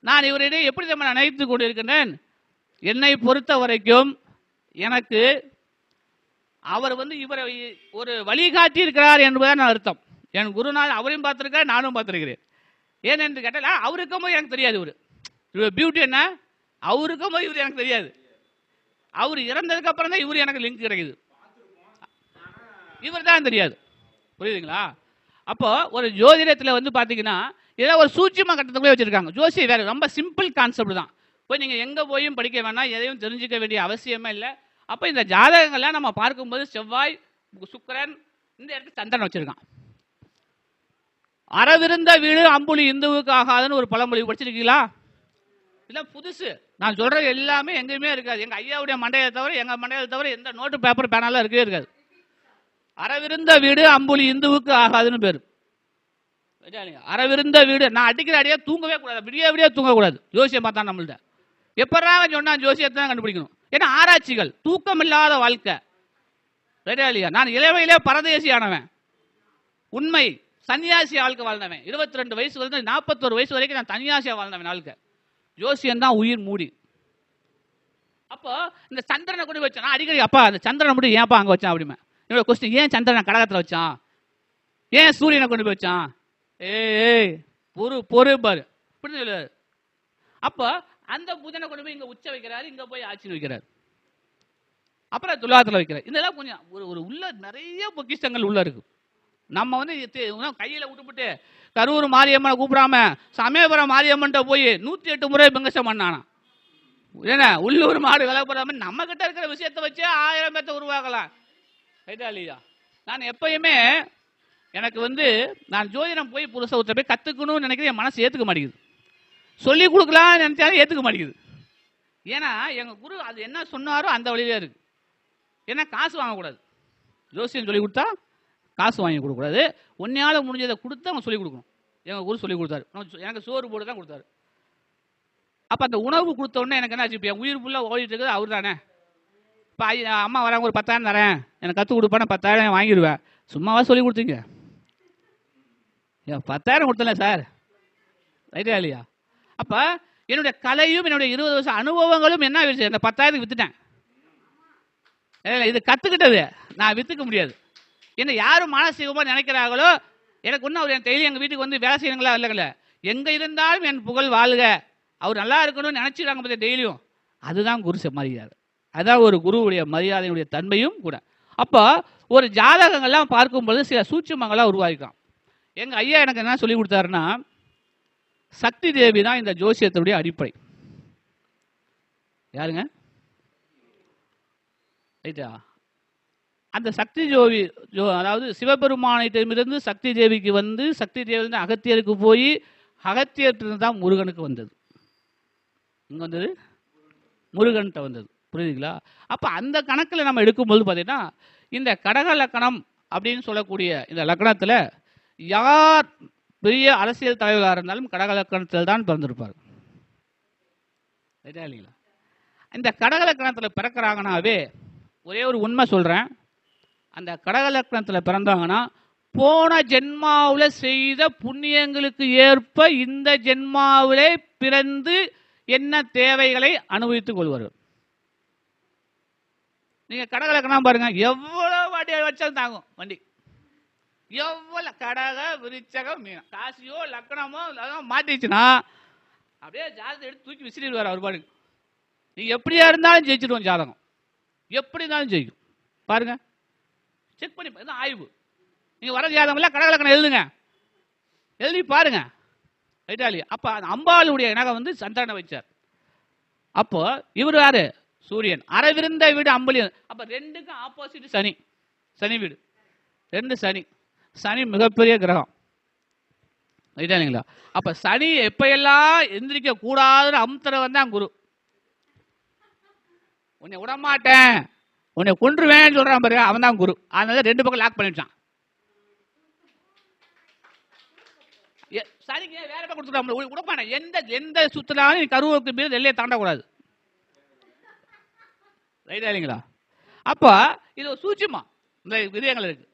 நான் இவரிடையே எப்படி நம்ம நினைத்து கொண்டிருக்கின்றேன், என்னை பொறுத்த வரைக்கும் எனக்கு அவர் இவரை ஒரு வழிகாட்டி இருக்கிறார் என்பதான் அர்த்தம். என் குருநாள் அவரையும் பார்த்திருக்கார், நானும் பார்த்திருக்கிறேன். ஏனென்று கேட்டால் அவருக்கும் போது எனக்கு தெரியாது. இவர் பியூட்டி என்ன, அவருக்கும் போது இவர் எனக்கு தெரியாது. அவர் இறந்ததுக்கு அப்புறம் தான் இவர் எனக்கு லிங்க் கிடைக்குது, இவர் தான் தெரியாது. புரியுதுங்களா? அப்போ ஒரு ஜோதிடத்தில் பார்த்தீங்கன்னா ஏதாவது ஒரு சூட்சும கட்டத்துக்குள்ளே வச்சிருக்காங்க. ஜோசியம் வேற ரொம்ப சிம்பிள் கான்செப்ட் தான். போய் நீங்கள் எங்கே போயும் படிக்க வேணாம், எதையும் தெரிஞ்சுக்க வேண்டிய அவசியமே இல்லை. அப்போ இந்த ஜாதகங்கள்லாம் நம்ம பார்க்கும்போது செவ்வாய், சுக்கிரன், இந்த இடத்துல சந்திரன் வச்சிருக்கான். அறவிருந்த வீடு அம்புலி இந்துவுக்கு ஆகாதுன்னு ஒரு பழமொழி படிச்சிருக்கீங்களா? இதெல்லாம் புதுசு. நான் சொல்றது எல்லாமே எங்கேயுமே இருக்காது. எங்கள் ஐயாவுடைய மண்டையை தவிர, எங்கள் மண்டையை தவிர எந்த நோட்டு பேப்பர் பேனாலாம் இருக்கவே இருக்காது. அறவிருந்த வீடு அம்புலி இந்துவுக்கு ஆகாதுன்னு பேர். அறவிருந்த வீடு. நான் அடிக்கிற அடியா தூங்கவே கூடாது, விடிய விடிய தூங்கக்கூடாது. ஜோசியம் பார்த்தா நம்மள்ட்ட எப்பறாங்க சொன்னா ஜோசியத்தை தான் கண்டுபிடிக்கணும். ஏன்னா ஆராய்ச்சிகள், தூக்கம் இல்லாத வாழ்க்கை. ரைட்டா இல்லையா? நான் இளவையிலே பரதேசி ஆனவன், உண்மை சன்னியாசி வாழ்க்கை வாழ்ந்தவன். 22 வயசு வந்து 41 வயசு வரைக்கும் நான் சன்னியாசியா வாழ்ந்தவன் வாழ்க்கை. ஜோசியம் தான் உயிர் மூடி. அப்போ இந்த சந்திரனை கொண்டு வச்சான். அடிக்கடி அப்பா அந்த சந்திரனை மட்டும் ஏன்ப்பா அங்கே வச்சான் அப்படிமே என்னோட கொஸ்டின். ஏன் சந்திரனை கடகத்தில் வச்சான், ஏன் சூரியனை கொண்டு போய் வச்சான்? ஏய் பொறு பாரு இப்படி சொல்லுவாரு. அப்போ அந்த புதனை கொண்டு போய் இங்கே உச்ச வைக்கிறாரு, இங்கே போய் ஆட்சின்னு வைக்கிறார், அப்புறம் துலாத்தில் வைக்கிறார். இதெல்லாம் கொஞ்சம் ஒரு உள்ள நிறைய பொக்கிஷங்கள் உள்ள இருக்கு. நம்ம கையில் விட்டுவிட்டு கரூர் மாரியம்மனை கூப்பிடாம சமயபுரம் மாரியம்மன்ட்ட போய் 108 முறை பெங்கசம் பண்ணானா. ஏன்னா உள்ளூர் மாடு விளக்கப்படாம நம்ம கிட்ட இருக்கிற விஷயத்தை வச்சே 1000 பேர்த்த உருவாக்கலாம். ரைட்டா இல்லையா? நான் எப்பயுமே எனக்கு நான் ஜோதிடம் போய் புதுசாக ஒருத்தர் போய் கற்றுக்கணும்னு நினைக்கிறேன். என் மனசு ஏற்றுக்க மாட்டேங்குது. சொல்லி கொடுக்கலாம்னு நினைச்சாலும் ஏற்றுக்க மாட்டேங்குது. ஏன்னா எங்கள் குரு அது என்ன சொன்னாரோ அந்த வழியிலே இருக்கு. ஏன்னா காசு வாங்கக்கூடாது. ஜோசியம் சொல்லி கொடுத்தா காசு வாங்கி கொடுக்கக்கூடாது. ஒன்னையால் முடிஞ்சதை கொடுத்து அவங்க சொல்லிக் கொடுக்கணும். எங்கள் குரு சொல்லி கொடுத்தாரு. எனக்கு சோறு போட்டு தான் கொடுத்தாரு. அப்போ அந்த உணவு கொடுத்த உடனே எனக்கு என்ன ஆச்சு, இப்போ என் உயிர் ஃபுல்லாக ஓடிட்டு இருக்குது அவர் தானே. இப்போ அம்மா வராங்க, ஒரு 10,000 தரேன், எனக்கு கற்றுக் கொடுப்பேன், 10,000 வாங்கிடுவேன். சும்மாவா சொல்லி கொடுத்தீங்க? 10,000 கொடுத்தல சார். ரைட்டா இல்லையா? அப்போ என்னுடைய கலையும் என்னுடைய 20 வருஷம் அனுபவங்களும் என்ன ஆயிடுச்சு, அந்த 10,000 வித்துட்டேன். இது கற்றுக்கிட்டது நான் விற்றுக்க முடியாது. என்ன யாரும் மானசீகமாக நினைக்கிறாங்களோ, எனக்கு ஒன்றும் அவர் என் டெய்லி எங்கள் வீட்டுக்கு வேலை செய்யணுங்களா இல்லைங்கள, எங்கே இருந்தாலும் என் புகழ் வாழ்க, அவர் நல்லா இருக்கணும்னு நினச்சிடுறாங்க பார்த்தியா டெய்லியும். அதுதான் குரு மரியாதை. அதான் ஒரு குருவுடைய மரியாதையுடைய தன்மையும் கூட. அப்போ ஒரு ஜாதகங்கள்லாம் பார்க்கும்போது சில சூட்சுமங்களாக உருவாகிக்கலாம். எங்கள் ஐயா எனக்கு என்ன சொல்லி கொடுத்தாருன்னா, சக்தி தேவி தான் இந்த ஜோசியத்தினுடைய அடிப்படை. யாருங்க? ரைட்டா? அந்த சக்தி அதாவது சிவபெருமானிடமிருந்து சக்தி தேவிக்கு சக்தி தேவி அகத்தியருக்கு போய் அகத்தியர்கிட்ட தான் முருகனுக்கு வந்தது. இங்கே வந்தது முருகன்கிட்ட வந்தது. புரியுதுங்களா? அப்போ அந்த கணக்கில் நம்ம எடுக்கும்போது பார்த்தீங்கன்னா, இந்த கடக லக்கணம் அப்படின்னு சொல்லக்கூடிய இந்த லக்கணத்தில் யார் பெரிய அரசியல் தலைவராக இருந்தாலும் கடக லக்கணத்தில் தான் பிறந்திருப்பார். ரைட்டா இல்லைங்களா? இந்த கடக லக்கணத்தில் பிறக்கிறாங்கனாவே ஒரே ஒரு உண்மை சொல்கிறேன், அந்த கடக லக்கணத்தில் பிறந்தாங்கன்னா போன ஜென்மாவில் செய்த புண்ணியங்களுக்கு ஏற்ப இந்த ஜென்மாவிலே பிறந்து என்ன தேவைகளை அனுபவித்துக் கொள்வார்கள். நீங்கள் கடக லக்கணம் பாருங்க, எவ்வளோ வாட்டி வச்சாலும் தாங்கும் வண்டி. எவ்வளோ கடக விருச்சகம் மீனம் காசியோ லக்கணமோ மாட்டிச்சுன்னா அப்படியே ஜாதகத்தை எடுத்து தூக்கி விசிறிடுவார் அவர் பாருங்க. நீ எப்படியா இருந்தாலும் ஜெயிச்சிடுவோம் ஜாதகம், எப்படி இருந்தாலும் ஜெயிக்கும். பாருங்க, செக் பண்ணி இதுதான் ஆய்வு. நீங்கள் வர ஜாதகம்ல கடக லக்கணம் எழுதுங்க, எழுதி பாருங்க. ரைட்டா இல்லையா? அப்போ அந்த அம்பாளுடைய நகை சந்திரனை வச்சார். அப்போ இவர் யாரு? சூரியன். அறவிருந்த வீடு அம்புலி. அப்போ ரெண்டுக்கும் ஆப்போசிட் சனி. சனி வீடு 2 சனி. சனி மிகப்பெரிய கிரகம். ரைட்டா இல்லைங்களா? அப்போ சனி எப்பெல்லாம் எந்திரிக்க கூடாதுன்னு அமுத்தர வந்தான் குரு. உன்னை விடமாட்டேன், உன்னை கொன்றுவேன்னு சொல்றான் பாரு, அவன் தான் குரு. அதனால 2 பக்கம் லாக் பண்ணிட்டான். சனிக்கு வேற பக்கம் கொடுத்துட்டான், கொடுப்பான எந்த சுத்தினாலும் நீ கருவுக்கு மீது எல்லையை தாண்டக்கூடாது. ரைட்டா இல்லைங்களா? அப்போ இது ஒரு சூட்சுமா இந்த விதயங்கள் இருக்கு.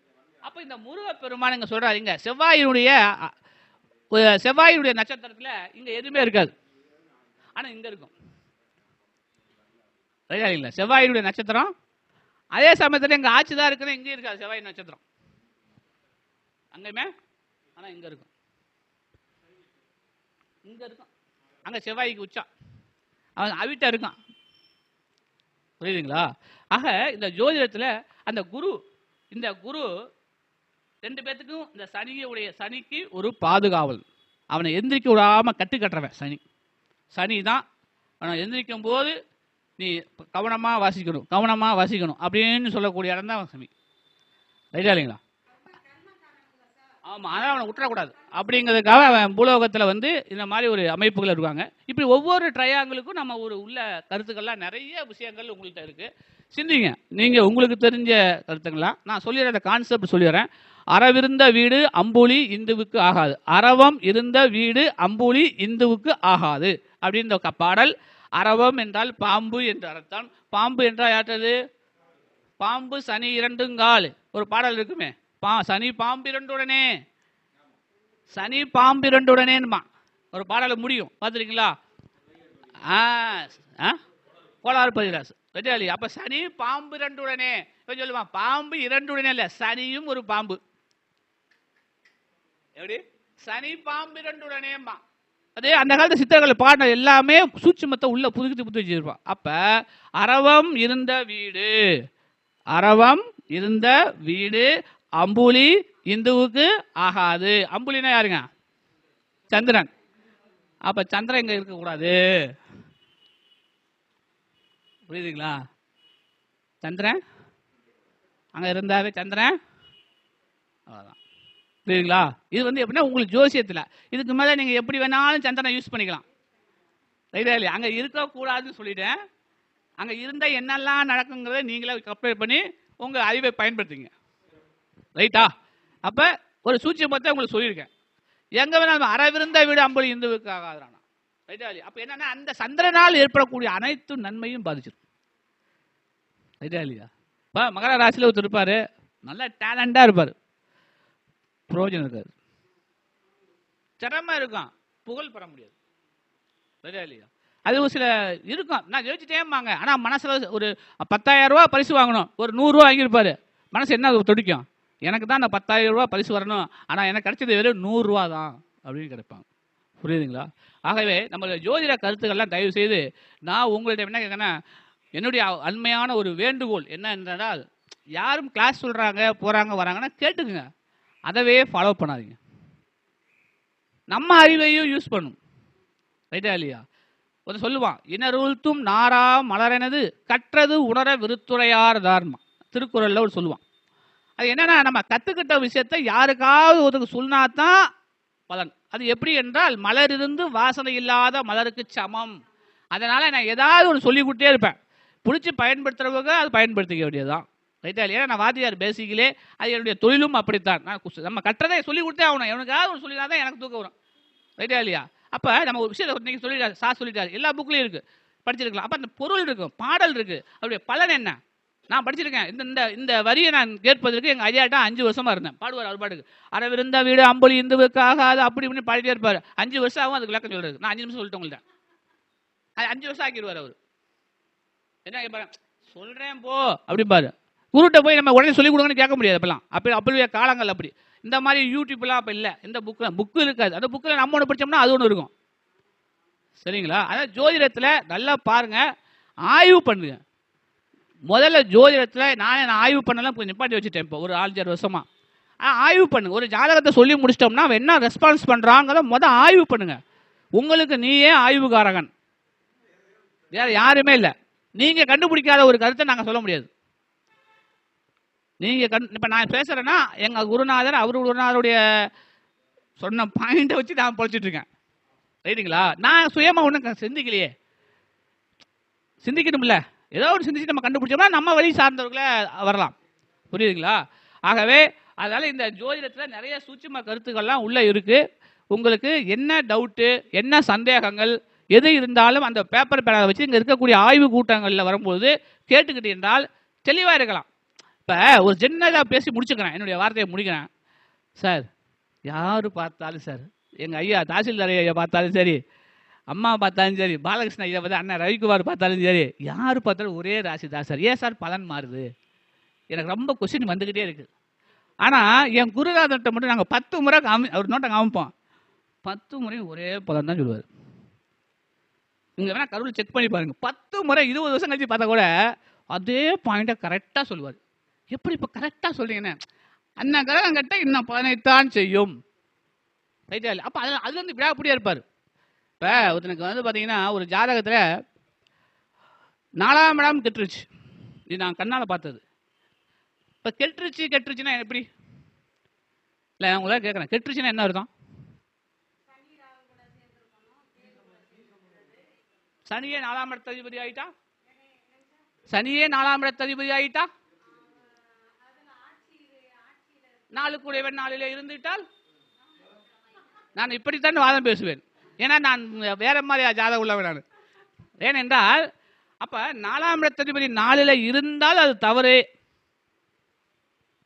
அப்போ இந்த முருகப்பெருமான் இங்க சொல்றாரு, இங்க செவ்வாயுடைய நட்சத்திரத்துல இங்க எதுவுமே இருக்காது, ஆனா இங்க இருக்கும். ரைட்டா இல்லைங்களா? செவ்வாயுடைய நட்சத்திரம் அதே சமயத்துல இங்க ஆட்சி தான் இருக்குன்னு இங்கே இருக்காது செவ்வாய் நட்சத்திரம் அங்கேயுமே, ஆனா இங்க இருக்கும், இங்க இருக்கும். அங்க செவ்வாய்க்கு உச்சம், அவன் அவிட்ட இருக்கான். புரியுதுங்களா? ஆக இந்த ஜோதிடத்துல அந்த குரு, இந்த குரு 2 பேத்துக்கும் இந்த சனிக்கு ஒரு பாதுகாவல். அவனை எந்திரிக்க விடாம கட்டு கட்டுறவன் சனி தான். அவனை எந்திரிக்கும் போது நீ கவனமா வாசிக்கணும் அப்படின்னு சொல்லக்கூடிய இடம் தான் சனி. ரைட்டா இல்லைங்களா? ஆமா, அதான் அவனை விட்டுறக்கூடாது அப்படிங்கிறதுக்காக அவன் பூலோகத்தில் இந்த மாதிரி ஒரு அமைப்புகள் இருக்காங்க. இப்படி ஒவ்வொரு ட்ரையாங்கிளுக்கும் நம்ம உள்ள கருத்துக்கள்லாம் நிறைய விஷயங்கள் உங்கள்கிட்ட இருக்கு. சிந்திங்க, நீங்க உங்களுக்கு தெரிஞ்ச கருத்துங்களா நான் சொல்லிடுற அந்த கான்செப்ட் சொல்லிடுறேன். அறவிருந்த வீடு அம்புலி இந்துவுக்கு ஆகாது, அறவம் இருந்த வீடு அம்புலி இந்துவுக்கு ஆகாது அப்படின்ற பாடல். அறவம் என்றால் பாம்பு என்று அர்த்தம். பாம்பு என்றால் யாற்றது? பாம்பு சனி 2 ஒரு பாடல் இருக்குமே, சனி பாம்பு 2 ஒரு பாடல முடியும், பார்த்துருக்கீங்களா? கோளாறு பதிராசு. அப்ப சனி பாம்பு 2 சொல்லுவான். பாம்பு 2 இல்ல, சனியும் ஒரு பாம்பு. எப்படி? சனி பாம்பு 2 அதே அந்த காலத்து சித்தர்கள் பாடின எல்லாமே சூட்சுமத்தை உள்ள புதுக்கிட்டு புது வச்சிருப்பான். அப்ப அறவம் இருந்த வீடு அம்புலி இந்துவுக்கு ஆகாது. அம்புலினா யாருங்க? சந்திரன். அப்ப சந்திரன் இங்க இருக்கக்கூடாது. புரியுதுங்களா? சந்திரன் அங்க இருந்தாவே சந்திரன் அவ்வளவுதான். புரியுதுங்களா? இது எப்படின்னா உங்களுக்கு ஜோசியத்துல இதுக்கு மேல நீங்க எப்படி வேணாலும் சந்திரனை யூஸ் பண்ணிக்கலாம். ரைட்டா இல்லையா? அங்க இருக்கக்கூடாதுன்னு சொல்லிட்டேன். அங்க இருந்தா என்னெல்லாம் நடக்குங்கிறத நீங்களே கம்பேர் பண்ணி உங்க அறிவை பயன்படுத்துங்க. ரைட்டா? அப்ப ஒரு சூட்சுமத்தை உங்களுக்கு சொல்லியிருக்கேன். எங்க வேணாலும் அறவிருந்த வீடு அம்புலி இந்துவுக்கு ஆகாதுறானா. ரைட்டா இல்லையா? அப்ப என்னன்னா அந்த சந்திரனால் ஏற்படக்கூடிய அனைத்து நன்மையும் பாதிச்சிடும். ரைட்டா இல்லையா? இப்ப மகர ராசியில ஒருத்தர் இருப்பாரு, நல்ல டேலண்டா இருப்பாரு, பிரயோஜனம் இருக்காது, திறமை இருக்கும், புகழ் பெற முடியாது. ரைட்டா இல்லையா? அது ஒரு சில இருக்கும், நான் ஜெயிச்சுட்டேம்பாங்க, ஆனா மனசுல ஒரு 10,000 ரூபாய் பரிசு வாங்கணும், ஒரு 100 ரூபா வாங்கியிருப்பாரு, மனசு என்ன துடிக்கும், எனக்கு தான் அந்த 10,000 ரூபாய் பரிசு வரணும், ஆனா எனக்கு கிடைச்சது வெறும் 100 ரூபா தான் அப்படின்னு கிடைப்பாங்க. புரியுதுங்களா? ஆகவே நம்ம ஜோதிட கருத்துக்கள்லாம் தயவு செய்து நான் உங்கள்ட்ட என்ன கேட்கறேன்னா, என்னுடைய அண்மையான ஒரு வேண்டுகோள் என்ன என்றால், யாரும் கிளாஸ் சொல்றாங்க போறாங்க வராங்கன்னா கேட்டுக்குங்க, அதவே ஃபாலோ பண்ணாதீங்க. நம்ம அறிவையும் யூஸ் பண்ணும். ரைட்டா இல்லையா? ஒரு சொல்லுவான், இனருள்த்தும் நாரா மலரெனது கற்றது உணர விருத்துறையார் தார்மா, திருக்குறள்ல ஒரு சொல்லுவான். அது என்னன்னா, நம்ம கத்துக்கிட்ட விஷயத்தை யாருக்காவது ஒருத்தருக்கு சொன்னாதான் பலன். அது எப்படி என்றால், மலர் இருந்து வாசனை இல்லாத மலருக்கு சமம். அதனால நான் ஏதாவது ஒன்று சொல்லி கொடுத்தே இருப்பேன், பிடிச்சி பயன்படுத்துறவங்க அது பயன்படுத்திக்க வேண்டியதுதான். ரைட்டா இல்லையா? நான் வாத்தியார் பேசிக்கலே, அது என்னுடைய தொழிலும் அப்படித்தான். நான் நம்ம கற்றதை சொல்லி கொடுத்தே ஆகணும், எவனுக்காவது ஒரு சொல்லினா தான் எனக்கு தூக்கம் வரும். ரைட்டா இல்லையா? அப்போ நம்ம ஒரு விஷயத்தை இன்னைக்கு சொல்லிட்டாரு, சொல்லிட்டாரு, எல்லா புக்லையும் இருக்கு, படிச்சிருக்கலாம். அப்போ அந்த பொருள் இருக்கும், பாடல் இருக்கு, அவருடைய பலன் என்ன? நான் படிச்சிருக்கேன். இந்த வரியை நான் கேட்பதற்கு எங்கள் ஐயாட்டா 5 வருஷமா இருந்தேன். பாடுவார் அவர் பாட்டுக்கு, அறவிருந்த வீடு அம்பொலி இந்துவுக்காக அது அப்படி இப்படின்னு பாடிட்டே இருப்பார். 5 வருஷம் ஆகும் அதுக்கு விளக்கம் சொல்றது. நான் 5 நிமிஷம் சொல்லிட்டு உங்கள்கிட்ட, அது 5 வருஷம் ஆக்கிடுவார் அவர். என்ன கேட்பாரு, சொல்றேன் போ அப்படிம்பாரு. குருட்ட போய் நம்ம உடனே சொல்லிக் கொடுங்கன்னு கேட்க முடியாது. அப்பெல்லாம் அப்படி காலங்கள் அப்படி. இந்த மாதிரி யூடியூப்லாம் அப்போ இல்லை, இந்த புக்கு இருக்காது. அந்த புக்கில் நம்ம ஒன்று படித்தோம்னா அது ஒன்று இருக்கும். சரிங்களா? அதாவது ஜோதிடத்தில் நல்லா பாருங்க, ஆய்வு பண்ணுங்க. முதல்ல ஜோதிடத்தில் நான் ஆய்வு பண்ணலாம் கொஞ்சம் நிப்பாட்டி வச்சுட்டேன் இப்போ ஒரு 4-6 வருஷமா. ஆய்வு பண்ணுங்க. ஒரு ஜாதகத்தை சொல்லி முடிச்சிட்டோம்னா அவன் என்ன ரெஸ்பான்ஸ் பண்ணுறாங்கிறத ஆய்வு பண்ணுங்க. உங்களுக்கு நீயே ஆய்வுகாரகன், வேற யாருமே இல்லை. நீங்கள் கண்டுபிடிக்காத ஒரு கருத்தை நாங்கள் சொல்ல முடியாது. நீங்கள் இப்போ நான் பேசுகிறேன்னா எங்கள் குருநாதர் குருநாதருடைய சொன்ன பாயிண்டை வச்சு நான் பொழைச்சிட்டு இருக்கேன். ரைட்டுங்களா? நான் சுயமாக ஒன்றும் சிந்திக்கலையே, சிந்திக்கணும்ல. ஏதோ ஒரு சிந்திச்சு நம்ம கண்டுபிடிச்சோம்னா நம்ம வழி சார்ந்தவர்களை வரலாம். புரியுதுங்களா? ஆகவே அதனால இந்த ஜோதிடத்தில் நிறைய சூட்சும கருத்துக்கள்லாம் உள்ள இருக்கு. உங்களுக்கு என்ன டவுட்டு, என்ன சந்தேகங்கள் எது இருந்தாலும் அந்த பேப்பர் பேனை வச்சு இங்கே இருக்கக்கூடிய ஆய்வு கூட்டங்களில் வரும்போது கேட்டுக்கிட்டு என்றால் தெளிவாக இருக்கலாம். இப்போ ஒரு ஜென்னதாக பேசி முடிச்சுக்கிறேன், என்னுடைய வார்த்தையை முடிக்கிறேன். சார் யார் பார்த்தாலும் சார், எங்கள் ஐயா தாசில்தார் ஐயா பார்த்தாலும் சரி, அம்மா பார்த்தாலும் சரி, பாலகிருஷ்ண ஐயா பார்த்து அண்ணன் ரவிக்குமார் பார்த்தாலும் சரி, யார் பார்த்தாலும் ஒரே ராசி தான் சார். ஏன் சார் பலன் மாறுது? எனக்கு ரொம்ப கொஸ்டின் வந்துக்கிட்டே இருக்குது. ஆனால் என் குருநாதர்கிட்ட மட்டும் நாங்கள் 10 முறை அவர் நோட்டை காமிப்போம், 10 முறை ஒரே பலன் தான் சொல்லுவார். நீங்கள் வேணால் கருவில் செக் பண்ணி பாருங்கள். 10 முறை 20 வருஷம் கழிச்சு பார்த்தா கூட அதே பாயிண்ட்டை கரெக்டாக சொல்லுவார். எப்படி இப்போ கரெக்டாக சொல்கிறீங்கன்னு, அண்ணன் கிரகம் கட்ட இன்னும் பலனைத்தான் செய்யும். ரைட்டா இல்லை? அப்போ அது வந்து விடாப்படியாக இருப்பார். இப்போ ஒருத்தனுக்கு வந்து பார்த்தீங்கன்னா ஒரு ஜாதகத்தில் 4ஆம் இடம் கெட்டுருச்சு, இது நான் கண்ணால் பார்த்தது. இப்போ கெட்டுருச்சுன்னா எப்படி இல்லை, நான் உங்களால் கேட்குறேன், கெட்டுருச்சுன்னா என்ன அர்த்தம்? சனியே 4ஆம் இடத்து அதிபதி ஆயிட்டா? சனியே 4ஆம் இடத்து அதிபதி ஆயிட்டா? 4 கூடையவன் 4லே இருந்துவிட்டால்? நான் இப்படித்தான் வாதம் பேசுவேன். ஏன்னா நான் வேற மாதிரி ஜாதகம் உள்ளவன் நான். ஏனென்றால் அப்ப 4ஆம் இடத்து அதிபதி 4ல் இருந்தால் அது தவறு.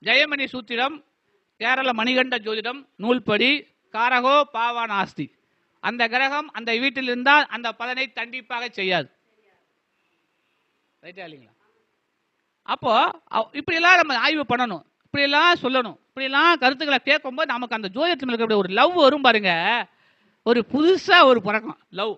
ஜெயமணி சூத்திரம், கேரள மணிகண்ட ஜோதிடம் நூல்படி காரகோ பாவானாஸ்தி, அந்த கிரகம் அந்த வீட்டில் இருந்தால் அந்த பலனை கண்டிப்பாக செய்யாது. ரைட்டா இல்லைங்களா? அப்போ இப்படியெல்லாம் நம்ம ஆய்வு பண்ணணும், இப்படியெல்லாம் சொல்லணும், இப்படியெல்லாம் கருத்துக்களை கேட்கும்போது நமக்கு அந்த ஜோதிடத்தில் இருக்கக்கூடிய ஒரு லவ் வரும் பாருங்க. ஒரு புதுசா ஒரு பழக்கம் லவ்.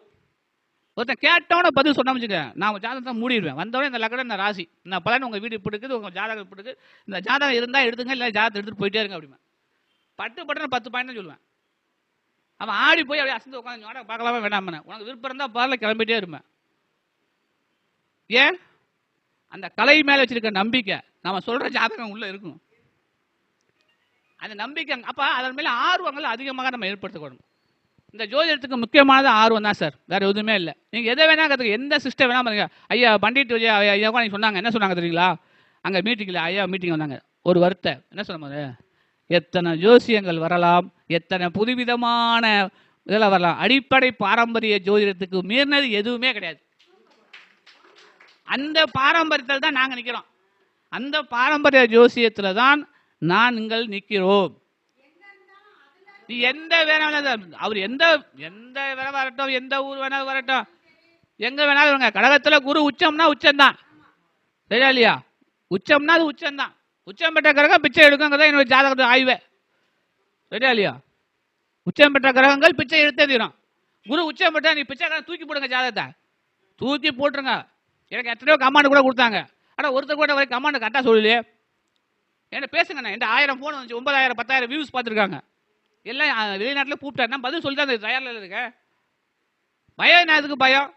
ஒருத்தன் கேட்டவன பதில் சொன்னா வச்சுக்க, நான் ஜாதகத்தை மூடிடுவேன். வந்தவொடனே இந்த லக்னம் இந்த ராசி இந்த பலன் உங்க வீடு இப்படி இருக்குது, உங்க ஜாதகம் இப்படி இருக்குது, இந்த ஜாதகம் இருந்தால் எடுத்துங்க, இல்லை ஜாதகத்தை எடுத்துட்டு போயிட்டே இருங்க அப்படிமா. பட்டு 10 பாயிண்ட் தான் சொல்லுவேன். அவன் ஆடி போய் அப்படியே அசந்து உட்காந்து ஜாதகம் பார்க்கலாமா வேண்டாம், உனக்கு விருப்பம் இருந்தால் பாருல கிளம்பிட்டே இருப்பேன். ஏன்? அந்த கலை மேல வச்சிருக்க நம்பிக்கை நம்ம சொல்ற ஜாதகம் உள்ள இருக்கும், அந்த நம்பிக்கை. அப்ப அதன் மேல ஆர்வங்கள் அதிகமாக நம்ம ஏற்படுத்தக்கூடும். இந்த ஜோதிடத்துக்கு முக்கியமானது ஆர்வம் தான் சார், வேற எதுவுமே இல்லை. நீங்க எதை வேணா கற்றுக்க, எந்த சிஸ்டம் வேணா பாருங்க. ஐயா பண்டிட் விஜய் ஐயா நீங்க சொன்னாங்க, என்ன சொன்னாங்க தெரியுங்களா? அங்க மீட்டிங்ல ஐயா மீட்டிங் வந்தாங்க, ஒரு வார்த்தை என்ன சொன்னாங்க, எத்தனை ஜோசியங்கள் வரலாம், எத்தனை புதுவிதமான இதெல்லாம் வரலாம், அடிப்படை பாரம்பரிய ஜோதிடத்துக்கு மீறினது எதுவுமே கிடையாது. அந்த பாரம்பரியத்தில் தான் நாங்கள் நிற்கிறோம், அந்த பாரம்பரிய ஜோசியத்தில் தான் நாங்கள் நிற்கிறோம். நீ எந்த வேணாலும் அவர் எந்த வேணா வரட்டும், எந்த ஊர் வேணாலும் வரட்டும், எங்க வேணாலும் வருங்க. கடகத்தில் குரு உச்சம்னா உச்சம்தான், சரியா இல்லையா? உச்சம்னா அது உச்சம்தான். உச்சம் பெற்ற கிரகம் பிச்சை எடுக்குங்கிறத என்னோட ஜாதகத்தை ஆய்வே, சரியா இல்லையா? உச்சம் பெற்ற கிரகங்கள் பிச்சை எடுத்தே தீரும். குரு உச்சம் பெற்றா நீ பிச்சை தூக்கி போடுங்க, ஜாதகத்தை தூக்கி போட்டுருங்க. எனக்கு எத்தனையோ கமாண்டு கூட கொடுத்தாங்க, ஆனால் ஒருத்தர் கூட வரைக்கும் கமாண்டு கரெக்டாக சொல்லலையே. என்ன பேசுங்கண்ணா, என்கிட்ட 1000 ஃபோன் வந்துச்சு, 9000 10,000 வியூஸ் பார்த்துருக்காங்க, எல்லாம் வெளிநாட்டில் கூப்பிட்டாரு. நான் பதில் சொல்லி தான் தயாரில் இருக்கேன். பயம் என்ன? அதுக்கு பயம்?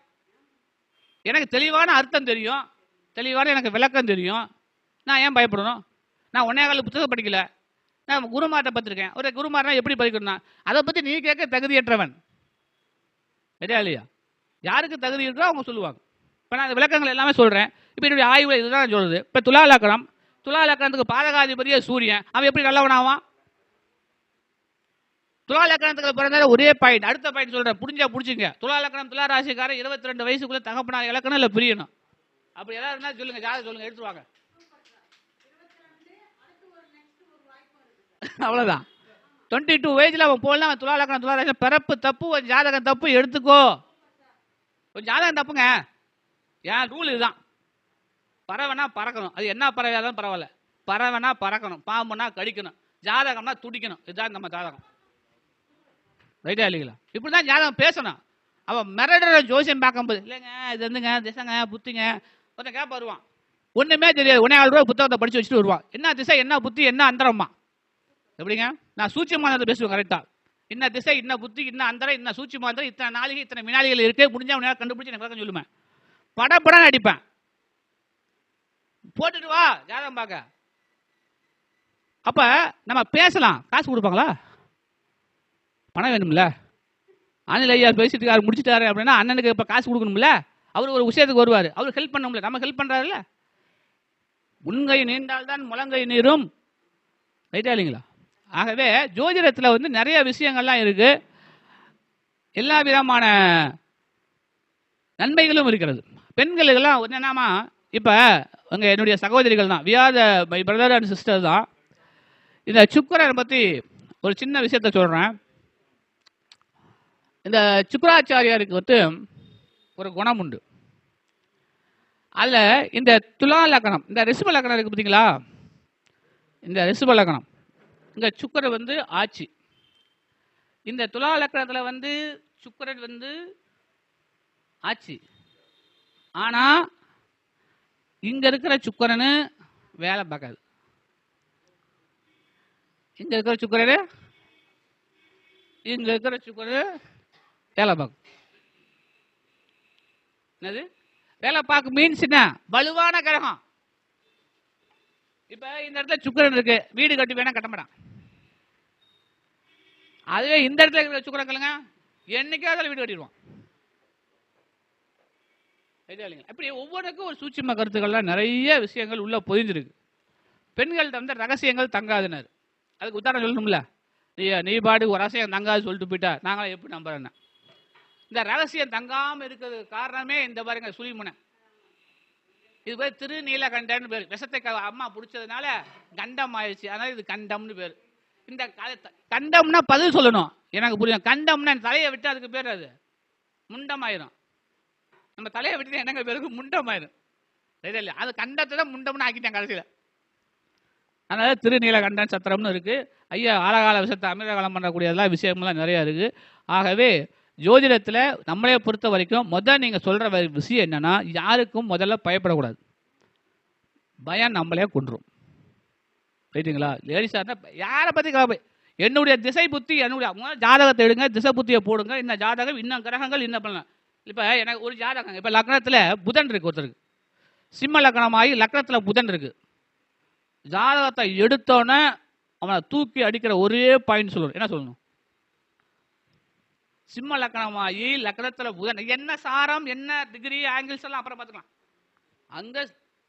எனக்கு தெளிவான அர்த்தம் தெரியும், தெளிவான எனக்கு விளக்கம் தெரியும், நான் ஏன் பயப்படணும்? நான் 1.25 புத்தகம் படிக்கல, நான் குருமார்ட்ட பார்த்துருக்கேன். ஒரு குருமார்னா எப்படி படிக்கணும்னா அதை பற்றி நீ கேட்க தகுதியற்றவன், சரியா இல்லையா? யாருக்கு தகுதி இருக்கோ அவங்க சொல்லுவாங்க. இப்போ நான் விளக்கங்கள் எல்லாமே சொல்கிறேன். இப்போ என்னுடைய ஆய்வு இதுதான் சொல்லுது. இப்போ துலா லக்கணத்துக்கு பாதகாதிபதியே சூரியன், அவன் எப்படி நல்லவனாவான்? துலா லக்கணத்துக்கு பிறந்த ஒரே பாயிண்ட். அடுத்த பாயிண்ட் சொல்கிறேன், புரிஞ்சுங்க. துலா லக்கணம் துலா ராசிக்காரன் 22 வயசுக்குள்ள தகப்பனார் இலக்கணம் இல்லை பிரியணும். அப்படி எதாவது இருந்தால் சொல்லுங்க, ஜாதகம் சொல்லுங்க, எடுத்துருவாங்க. அவ்வளோதான். 22 வயசுல அவன் போடலாம். அவன் துலா லக்கணம் துலா ராசி பிறப்பு தப்பு, ஒரு ஜாதகம் தப்பு, எடுத்துக்கோ. ஒரு ஜாதகம் தப்புங்க, ஏன் ரூல் இதுதான். பறவைனா பறக்கணும், அது என்ன பறவையாக இருந்தாலும் பரவாயில்ல, பறவைனா பறக்கணும், பாம்புனா கடிக்கணும், ஜாதகம்னா துடிக்கணும். இதுதான் நம்ம ஜாதகம், ரைட்டா இல்லைங்களா? இப்படிதான் ஜாதகம் பேசணும். அவன் மிரடுற ஜோசியம் பார்க்கும்போது இல்லைங்க இது வந்துங்க திசைங்க புத்திங்க, ஒருத்தன் கேட்ப வருவான், ஒன்றுமே தெரியாது, 1.25 ரூபா புத்தகத்தை படித்து வச்சுட்டு வருவான். என்ன திசை என்ன புத்தி என்ன அந்தரம்மா? எப்படிங்க? நான் சூட்சமானதை பேசுவேன் கரெக்டாக. இன்ன திசை இன்ன புத்தி இன்ன அந்தரம் இன்ன சூட்சமானது, இத்தனை நாளிகை இத்தனை வினாளிகள் இருக்கு, முடிஞ்சா உன்னால் கண்டுபிடிச்சி எனக்கு விளக்கம் சொல்லுவேன். படப்படம் அடிப்பேன், போட்டுட்டு வா ஜாதகம் பார்க்க. அப்ப நம்ம பேசலாம், காசு கொடுப்பாங்களா? பணம் வேணும்ல. அனில் ஐயா பேசிட்டு முடிச்சுட்டாரு அப்படின்னா அண்ணனுக்கு இப்ப காசு கொடுக்கணும்ல, அவர் ஒரு விஷயத்துக்கு வருவார், அவர் ஹெல்ப் பண்ண முடியல, நம்ம ஹெல்ப் பண்ணுறாருல்ல. உண்கை நீண்டால்தான் முழங்கை நீரும், ரைட்டா இல்லைங்களா? ஆகவே ஜோதிடத்தில் வந்து நிறைய விஷயங்கள்லாம் இருக்கு, எல்லா விதமான நன்மைகளும் இருக்கிறது. பெண்களுக்கெல்லாம் என்னென்னாமா, இப்போ என்னுடைய சகோதரிகள் தான், we are my brother and sister தான். இந்த சுக்கிரனை பற்றி ஒரு சின்ன விஷயத்த சொல்கிறேன். இந்த சுக்கிராச்சாரியாருக்கு வந்து ஒரு குணம் உண்டு. அதில் இந்த துலா லக்னம், இந்த ரிஷப லக்னம் இருக்குது பார்த்தீங்களா, இந்த ரிஷப லக்னம், இங்கே சுக்கிரன் வந்து ஆட்சி. இந்த துலா லக்னத்தில் வந்து சுக்கிரன் வந்து ஆட்சி. ஆனால் இங்கே இருக்கிற சுக்கிரனு வேலை பார்க்காது. இங்கே இருக்கிற சுக்கிரனு இங்கே இருக்கிற சுக்கிரனு வேலை பார்க்கும். என்னது வேலை பார்க்க மீன்ஸ் என்ன? வலுவான கிரகம். இப்ப இந்த இடத்துல சுக்கிரன் இருக்கு, வீடு கட்டி வேணா கட்ட மாட்டான். அதுவே இந்த இடத்துல இருக்கிற சுக்கிரன் கேளுங்க, என்னைக்காவது வீடு கட்டிடுவான். அப்படி ஒவ்வொருக்கும் ஒரு சூட்சும கருத்துக்கள்லாம் நிறைய விஷயங்கள் உள்ள பொதிஞ்சிருக்கு. பெண்கள்கிட்ட வந்து ரகசியங்கள் தங்காதுனர். அதுக்கு உதாரணம் சொல்லணும்ல, நீ பாடு ஒரு ரகசியம் தங்காது சொல்லிட்டு போயிட்டா நாங்களும் எப்படி நம்புறேன்னா, இந்த ரகசியம் தங்காம இருக்கிறது காரணமே இந்த பாருங்க சுழிமுனை. இது பேர் திருநீலகண்டன் பேர். விஷத்தை அம்மா பிடிச்சதுனால கண்டம் ஆயிடுச்சு, அதனால இது கண்டம்னு பேர். இந்த கண்டம்னா பதில் சொல்லணும், எனக்கு புரியும். கண்டம்னா தலையை விட்டு அதுக்கு பேர் அது முண்டம் ஆயிரும். நம்ம தலையை விட்டு என்னங்க பேருக்கு முண்டம் ஆயிரும். இல்லையா? அது கண்டத்தை தான் முண்டம்னு ஆக்கிட்டேன் கடைசியில். அதனால திருநீலகண்டன் சத்திரம்னு இருக்கு. ஐயா ஆழகால விஷயத்தை அமிர்த காலம் பண்ணக்கூடிய எல்லா விஷயங்கள்லாம் நிறைய இருக்கு. ஆகவே ஜோதிடத்தில் நம்மளே பொறுத்த வரைக்கும் நீங்கள் சொல்கிற விஷயம் என்னன்னா, யாருக்கும் முதல்ல பயப்படக்கூடாது. பயம் நம்மளே கொண்டுரும். ரைட்டுங்களா? லேடிஸாக இருந்தால் யாரை பற்றி கவலை, என்னுடைய திசை புத்தி, என்னுடைய ஜாதகத்தை எடுங்க, திசை புத்தியை போடுங்க, இன்னும் ஜாதகம், இன்னும் கிரகங்கள், இன்னும் பண்ணலாம். இப்போ எனக்கு ஒரு ஜாதகம், இப்போ லக்னத்தில் புதன் இருக்கு, ஒருத்தருக்கு சிம்ம லக்னமாகி லக்னத்தில் புதன் இருக்கு. ஜாதகத்தை எடுத்தோன்னே அவனை தூக்கி அடிக்கிற ஒரே பாயிண்ட் சொல்லணும். என்ன சொல்லணும்? சிம்ம லக்னமாகி லக்னத்தில் புதன், என்ன சாரம், என்ன டிகிரி, ஆங்கிள்ஸ் எல்லாம் அப்புறம் பார்த்துக்கலாம். அங்கே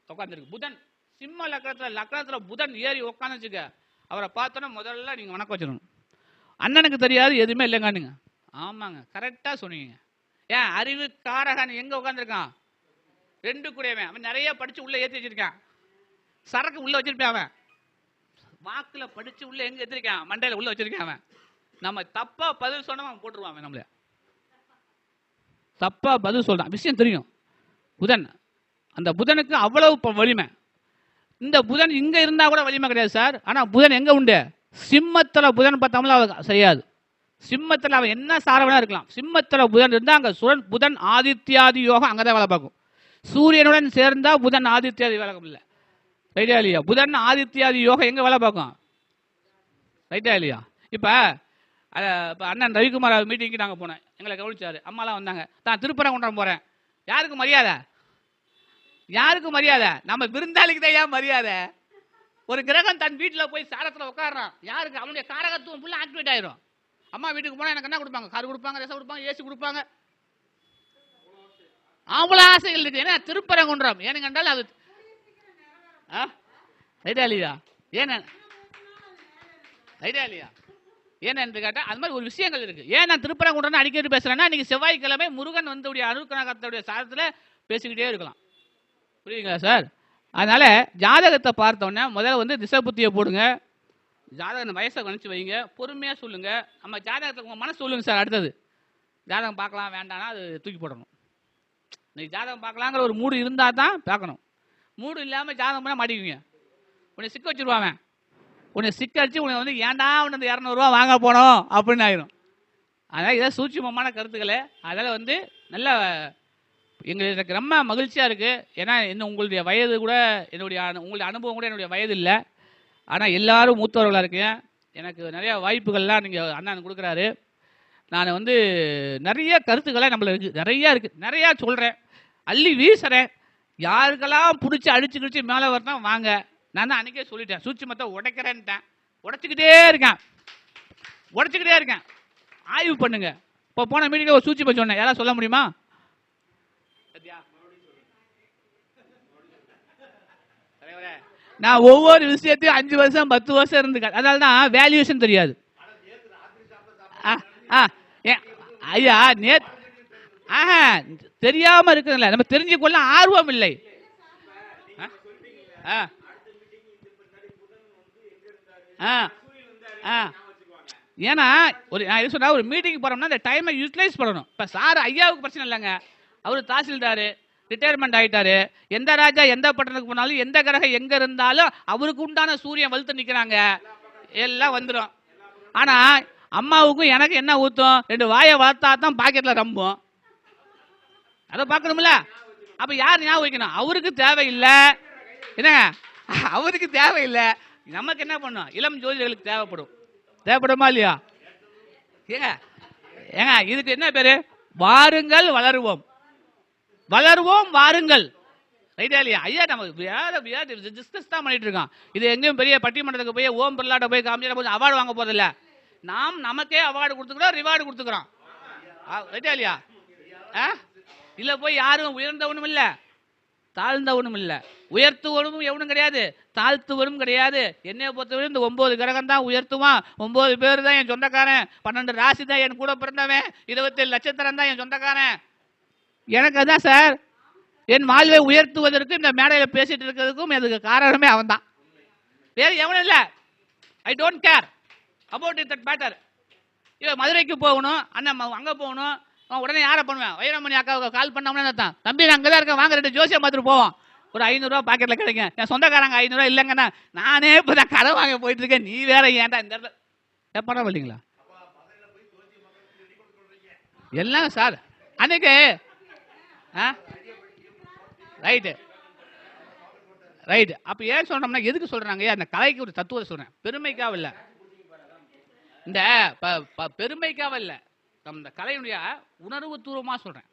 உட்காந்துருக்கு புதன். சிம்ம லக்னத்தில் புதன் ஏறி உட்காந்துச்சுக்க, அவரை பார்த்தோன்னா முதல்ல நீங்கள் வணக்கம் வச்சிடணும். அண்ணனுக்கு தெரியாது எதுவுமே இல்லைங்க நீங்க. ஆமாங்க, கரெக்டாக சொன்னீங்க. ஏன் அறிவு காரகன் எங்கே உட்காந்துருக்கான்? ரெண்டு கூடவே. அவன் நிறைய படித்து உள்ளே ஏற்றி வச்சிருக்கான், சரக்கு உள்ளே வச்சிருப்பான். அவன் வாக்கில் படித்து உள்ளே எங்கே ஏற்றிருக்கான்? மண்டையில் உள்ளே வச்சிருக்கான். அவன் நம்ம தப்பா பதில் சொன்னா அவன் போட்டுருவான். நம்மள தப்பா பதில் சொல்றான், விஷயம் தெரியும். புதன், அந்த புதனுக்கு அவ்வளவு வலிமை. இந்த புதன் இங்க இருந்தா கூட வலிமை கிடையாது சார். ஆனா புதன் எங்க உண்டு? சிம்மத்துல புதன் பார்த்தாமல அவன் செய்யாது. சிம்மத்தில் அவன் என்ன சாரவனா இருக்கலாம். சிம்மத்தில் புதன் இருந்தா அங்க புதன் ஆதித்யாதி யோகம் அங்கதான் வேலை பார்க்கும். சூரியனுடன் சேர்ந்தா புதன் ஆதித்யாதி வேலை இல்லை. ரைட்டா இல்லையா? புதன் ஆதித்யாதி யோகம் எங்க வேலை பார்க்கும்? ரைட்டா இல்லையா? இப்ப அண்ணன் ரவிக்குமார் மீட்டிங்க்கு நாங்கள் போனேன், எங்களை கவனிச்சாரு. அம்மாலாம் வந்தாங்க. தான் திருப்பரங்குன்றம் போகிறேன். யாருக்கு மரியாதை? யாருக்கு மரியாதை? நம்ம விருந்தாளிக்கு தான் ஏன் மரியாதை? ஒரு கிரகம் தன் வீட்டில் போய் சாரத்தில் உட்காடுறான், யாருக்கு? அவனுடைய காரகத்துவம் ஃபுல்லாக ஆக்டிவேட் ஆயிரும். அம்மா வீட்டுக்கு போனால் எனக்கு என்ன கொடுப்பாங்க? கார் கொடுப்பாங்க, ரசம் கொடுப்பாங்க, ஏசி கொடுப்பாங்க. அவ்வளோ ஆசைகள் இருக்கு. ஏன்னா திருப்பரங்குன்றம் ஏன்னு கண்டால் அது ரைட்டா இல்லையா? ஏன்னா ரைட்டா இல்லையா? ஏன்னு கேட்டால் அது மாதிரி ஒரு விஷயங்கள் இருக்கு. ஏன் நான் திருப்பரங்குன்றம் அடிக்கடி பேசுறேன்னா, இன்னைக்கு செவ்வாய்க்கிழமை முருகன் வந்து அனுக்கிரகத்துடைய சாரத்தில் பேசிக்கிட்டே இருக்கலாம். புரியுதுங்களா சார்? அதனால ஜாதகத்தை பார்த்தோன்னே முதல்ல வந்து திசை புத்தியை போடுங்க. ஜாதகம் வயசை கணிச்சு வைங்க, பொறுமையாக சொல்லுங்க. நம்ம ஜாதகத்தை உங்கள் மனசு சொல்லுங்க சார். அடுத்தது ஜாதகம் பார்க்கலாம் வேண்டாம்னா அது தூக்கி போடணும். இன்னைக்கு ஜாதகம் பார்க்கலாங்கிற ஒரு மூடு இருந்தால் தான் பார்க்கணும். மூடு இல்லாமல் ஜாதகம் பண்ணால் மாட்டிக்குவீங்க. உன்னை சிக்க வச்சுருவாங்க. உன்னை சிக்கடிச்சு உன்னை வந்து ஏன்டா உன்னை அந்த 200 ரூபா வாங்க போனோம் அப்படின்னு ஆயிரும். அதனால் இதான் சூட்சுமமான கருத்துக்களை. அதில் வந்து நல்ல எங்களுக்கு ரொம்ப மகிழ்ச்சியாக இருக்குது. ஏன்னா இன்னும் உங்களுடைய வயது கூட உங்களுடைய அனுபவம் கூட என்னுடைய வயது இல்லை. ஆனால் எல்லாரும் மூத்தவர்களாக இருக்கீங்க. எனக்கு நிறையா வாய்ப்புகள்லாம் நீங்கள் அண்ணன் கொடுக்குறாரு. நான் வந்து நிறைய கருத்துக்களை நம்மள இருக்குது, நிறையா இருக்குது, நிறையா சொல்கிறேன், அள்ளி வீசுகிறேன். யாருக்கெல்லாம் பிடிச்சி அடிச்சு கிடிச்சு மேலே வரதான் வாங்க. நான் தான் அன்றைக்கே சொல்லிட்டேன், சூட்சுமத்தை உடைக்கிறேன்ட்டேன். உடைச்சிக்கிட்டே இருக்கேன். ஆய்வு பண்ணுங்க. இப்போ போன மீட்டிங்கில் ஒரு சூட்சுமம் சொன்னேன், யாராவது சொல்ல முடியுமா? நான் ஒவ்வொரு விஷயத்தையும் 5 வருஷம் 10 வருஷம் இருந்து அதனால தான் வேல்யூஷன் தெரியாது. ஐயா தெரியாம இருக்குதுல்ல, நம்ம தெரிஞ்சுக்கொள்ள ஆர்வம் இல்லை. ஏன்னா ஒரு மீட்டிங் போறோம்னா அந்த டைமை யூட்டிலைஸ் பண்ணணும். இப்ப சார் ஐயாவுக்கு பிரச்சனை இல்லைங்க, அவரு தாசில்தாரு, ரிட்டையர்மெண்ட் ஆயிட்டாரு. எந்த ராஜா எந்த பட்டணத்துக்கு போனாலும் எந்த கிரகம் எங்க இருந்தாலும் அவருக்கு உண்டான சூரியன் வலுத்து நிக்கிறாங்க, எல்லாம் வந்துடும். ஆனா அம்மாவுக்கும் எனக்கு என்ன ஊத்தும், 2 வாயை வளர்த்தா தான் பாக்கெட்ல ரம்பும். அதை பார்க்கணும்ல. அப்ப யார் ஞாபகம் வைக்கணும்? அவருக்கு தேவையில்லை என்ன, அவருக்கு தேவையில்லை, நமக்கு என்ன பண்ணும்? இளம் ஜோதிடர்களுக்கு தேவைப்படுமா இல்லையா? ஏங்க இதுக்கு என்ன பேரு? வாருங்கள் வளருவோம், வளருவோம் வாருங்கள். ரைட்டா இல்லையா? ஐயா நம்ம டிஸ்கஸ் தான் பண்ணிட்டு இருக்கோம். இது எங்கேயும் பெரிய பட்டிமன்றத்துக்கு போய் ஓம் பிர்லாட்ட போய் காமிச்சா அவார்டு வாங்க போதில்ல. நாம் நமக்கே அவார்டு கொடுத்துக்கிறோம், ரிவார்டு கொடுத்துக்கிறோம். ரைட்டா இல்லையா? இல்ல போய் யாரும் உயர்ந்தவனும் இல்ல தாழ்ந்தவனும் இல்ல, உயர்த்துவனும் எவனும் கிடையாது, தாழ்த்துவனும் கிடையாது. என்னைய பொறுத்தவரை இந்த 9 கிரகம் தான் உயர்த்துவான். 9 பேர் தான் என் சொந்தக்காரன், 12 ராசி தான் என் கூட பிறந்தவன், 27 நட்சத்திரம் தான் என் சொந்தக்காரன். எனக்கு அதான் சார் என் வாழ்வை உயர்த்துவதற்கு இந்த மேடையில பேசிட்டு இருக்கிறதுக்கும் அதுக்கு காரணமே அவன் தான், வேற எவனும் இல்ல. I don't care about it that matter. இவன் மதுரைக்கு போகணும், அண்ணன் அங்க போகணும், உடனே யாரை பண்ணுவேன்? வைரமணி அக்காவுக்கு கால் பண்ணோம்னா தான், தம்பி நான் அங்கதான் இருக்கேன், வாங்க 2 ஜோசியம் பார்த்துட்டு போவோம், ஒரு 500 ரூபா பாக்கெட்ல கிடைக்கும். என் சொந்தக்காரங்க 500 ரூபா இல்லைங்கன்னா நானே இப்பதான் கடை வாங்க போயிட்டு இருக்கேன், நீ வேற ஏன்டா இந்த இடத்துல பணம் இல்லைங்களா? எல்லாம் சார் அன்னைக்கு ரைட்டு. அப்ப ஏன் சொல்றோம்னா எதுக்கு சொல்றாங்க? அந்த கலைக்கு ஒரு தத்துவத்தை சொல்றேன், பெருமைக்காக இல்ல, இந்த பெருமைக்காக இல்ல, இந்த கலையுடைய உணர்வு தூரமா சொல்றேன்.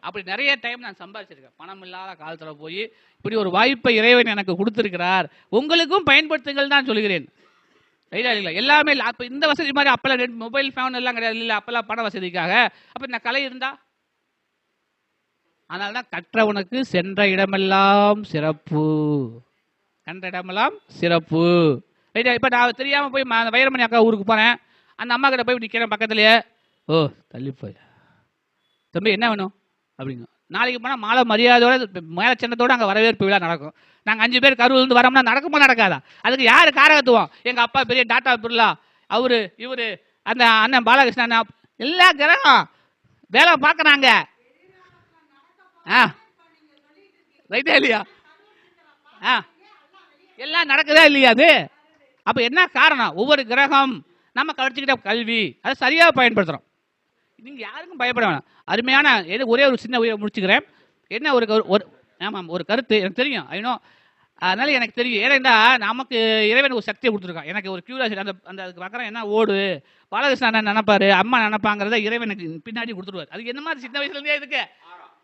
அப்படி நிறைய டைம் நான் சம்பாதிச்சிருக்கேன், பணம் இல்லாத காலத்துல போய் இப்படி ஒரு வாய்ப்பை இறைவன் எனக்கு கொடுத்திருக்கிறார், உங்களுக்கும் பயன்படுத்துங்கள் தான் சொல்கிறேன். ரைட்டா இல்லைங்களா? எல்லாமே இல்லை. அப்ப இந்த வசதி மாதிரி அப்பெல்லாம் மொபைல் ஃபோன் எல்லாம் கிடையாது இல்லை, அப்பெல்லாம் பண வசதிக்காக. அப்ப இந்த கலை இருந்தா, அதனால்தான் கற்றவனுக்கு சென்ற இடமெல்லாம் சிறப்பு, கன்ற இடமெல்லாம் சிறப்பு. ரைட்டா? இப்ப நான் தெரியாம போய் வைரமணி அக்கா ஊருக்கு போறேன், அந்த அம்மா கிட்ட போய் நிக்கிறேன் பக்கத்துலயே, ஓ தள்ளி போய் தம்பி என்ன வேணும் அப்படிங்க. நாளைக்கு போனால் மாலை மரியாதையோட மேலே சின்னத்தோடு அங்கே வரவேற்பு விழா நடக்கும். நாங்கள் 5 பேர் கரூர்லேருந்து வரோம்னா நடக்குமா நடக்காதா? அதுக்கு யார் காரகத்துவம்? எங்கள் அப்பா பெரிய டாட்டா பிர்லா, அவரு இவரு அந்த அண்ணன் பாலகிருஷ்ணன், எல்லா கிரகம் வேலை பார்க்குறாங்க. ரைட்டா இல்லையா? எல்லாம் நடக்குதா இல்லையா? அது அப்போ என்ன காரணம்? ஒவ்வொரு கிரகம் நம்ம கழிச்சுக்கிட்ட கல்வி அதை சரியாக பயன்படுத்துகிறோம். நீங்கள் யாருக்கும் பயப்பட வேணாம். அருமையான ஒரே ஒரு சின்ன முடிச்சுக்கிறேன். என்ன ஒரு கருத்து எனக்கு தெரியும், ஐநோ, அதனால எனக்கு தெரியும். ஏன்னா நமக்கு இறைவன் ஒரு சக்தியை கொடுத்துருக்கான். எனக்கு ஒரு கியூரியாசிட்டி, அந்த அதுக்கு பார்க்குறேன் என்ன ஓடு பாலகிருஷ்ணன் நினைப்பாரு, அம்மா நினைப்பாங்கிறத இறைவனுக்கு பின்னாடி கொடுத்துருவார். அது என்ன மாதிரி சின்ன வயசுலேருந்தே இதுக்கு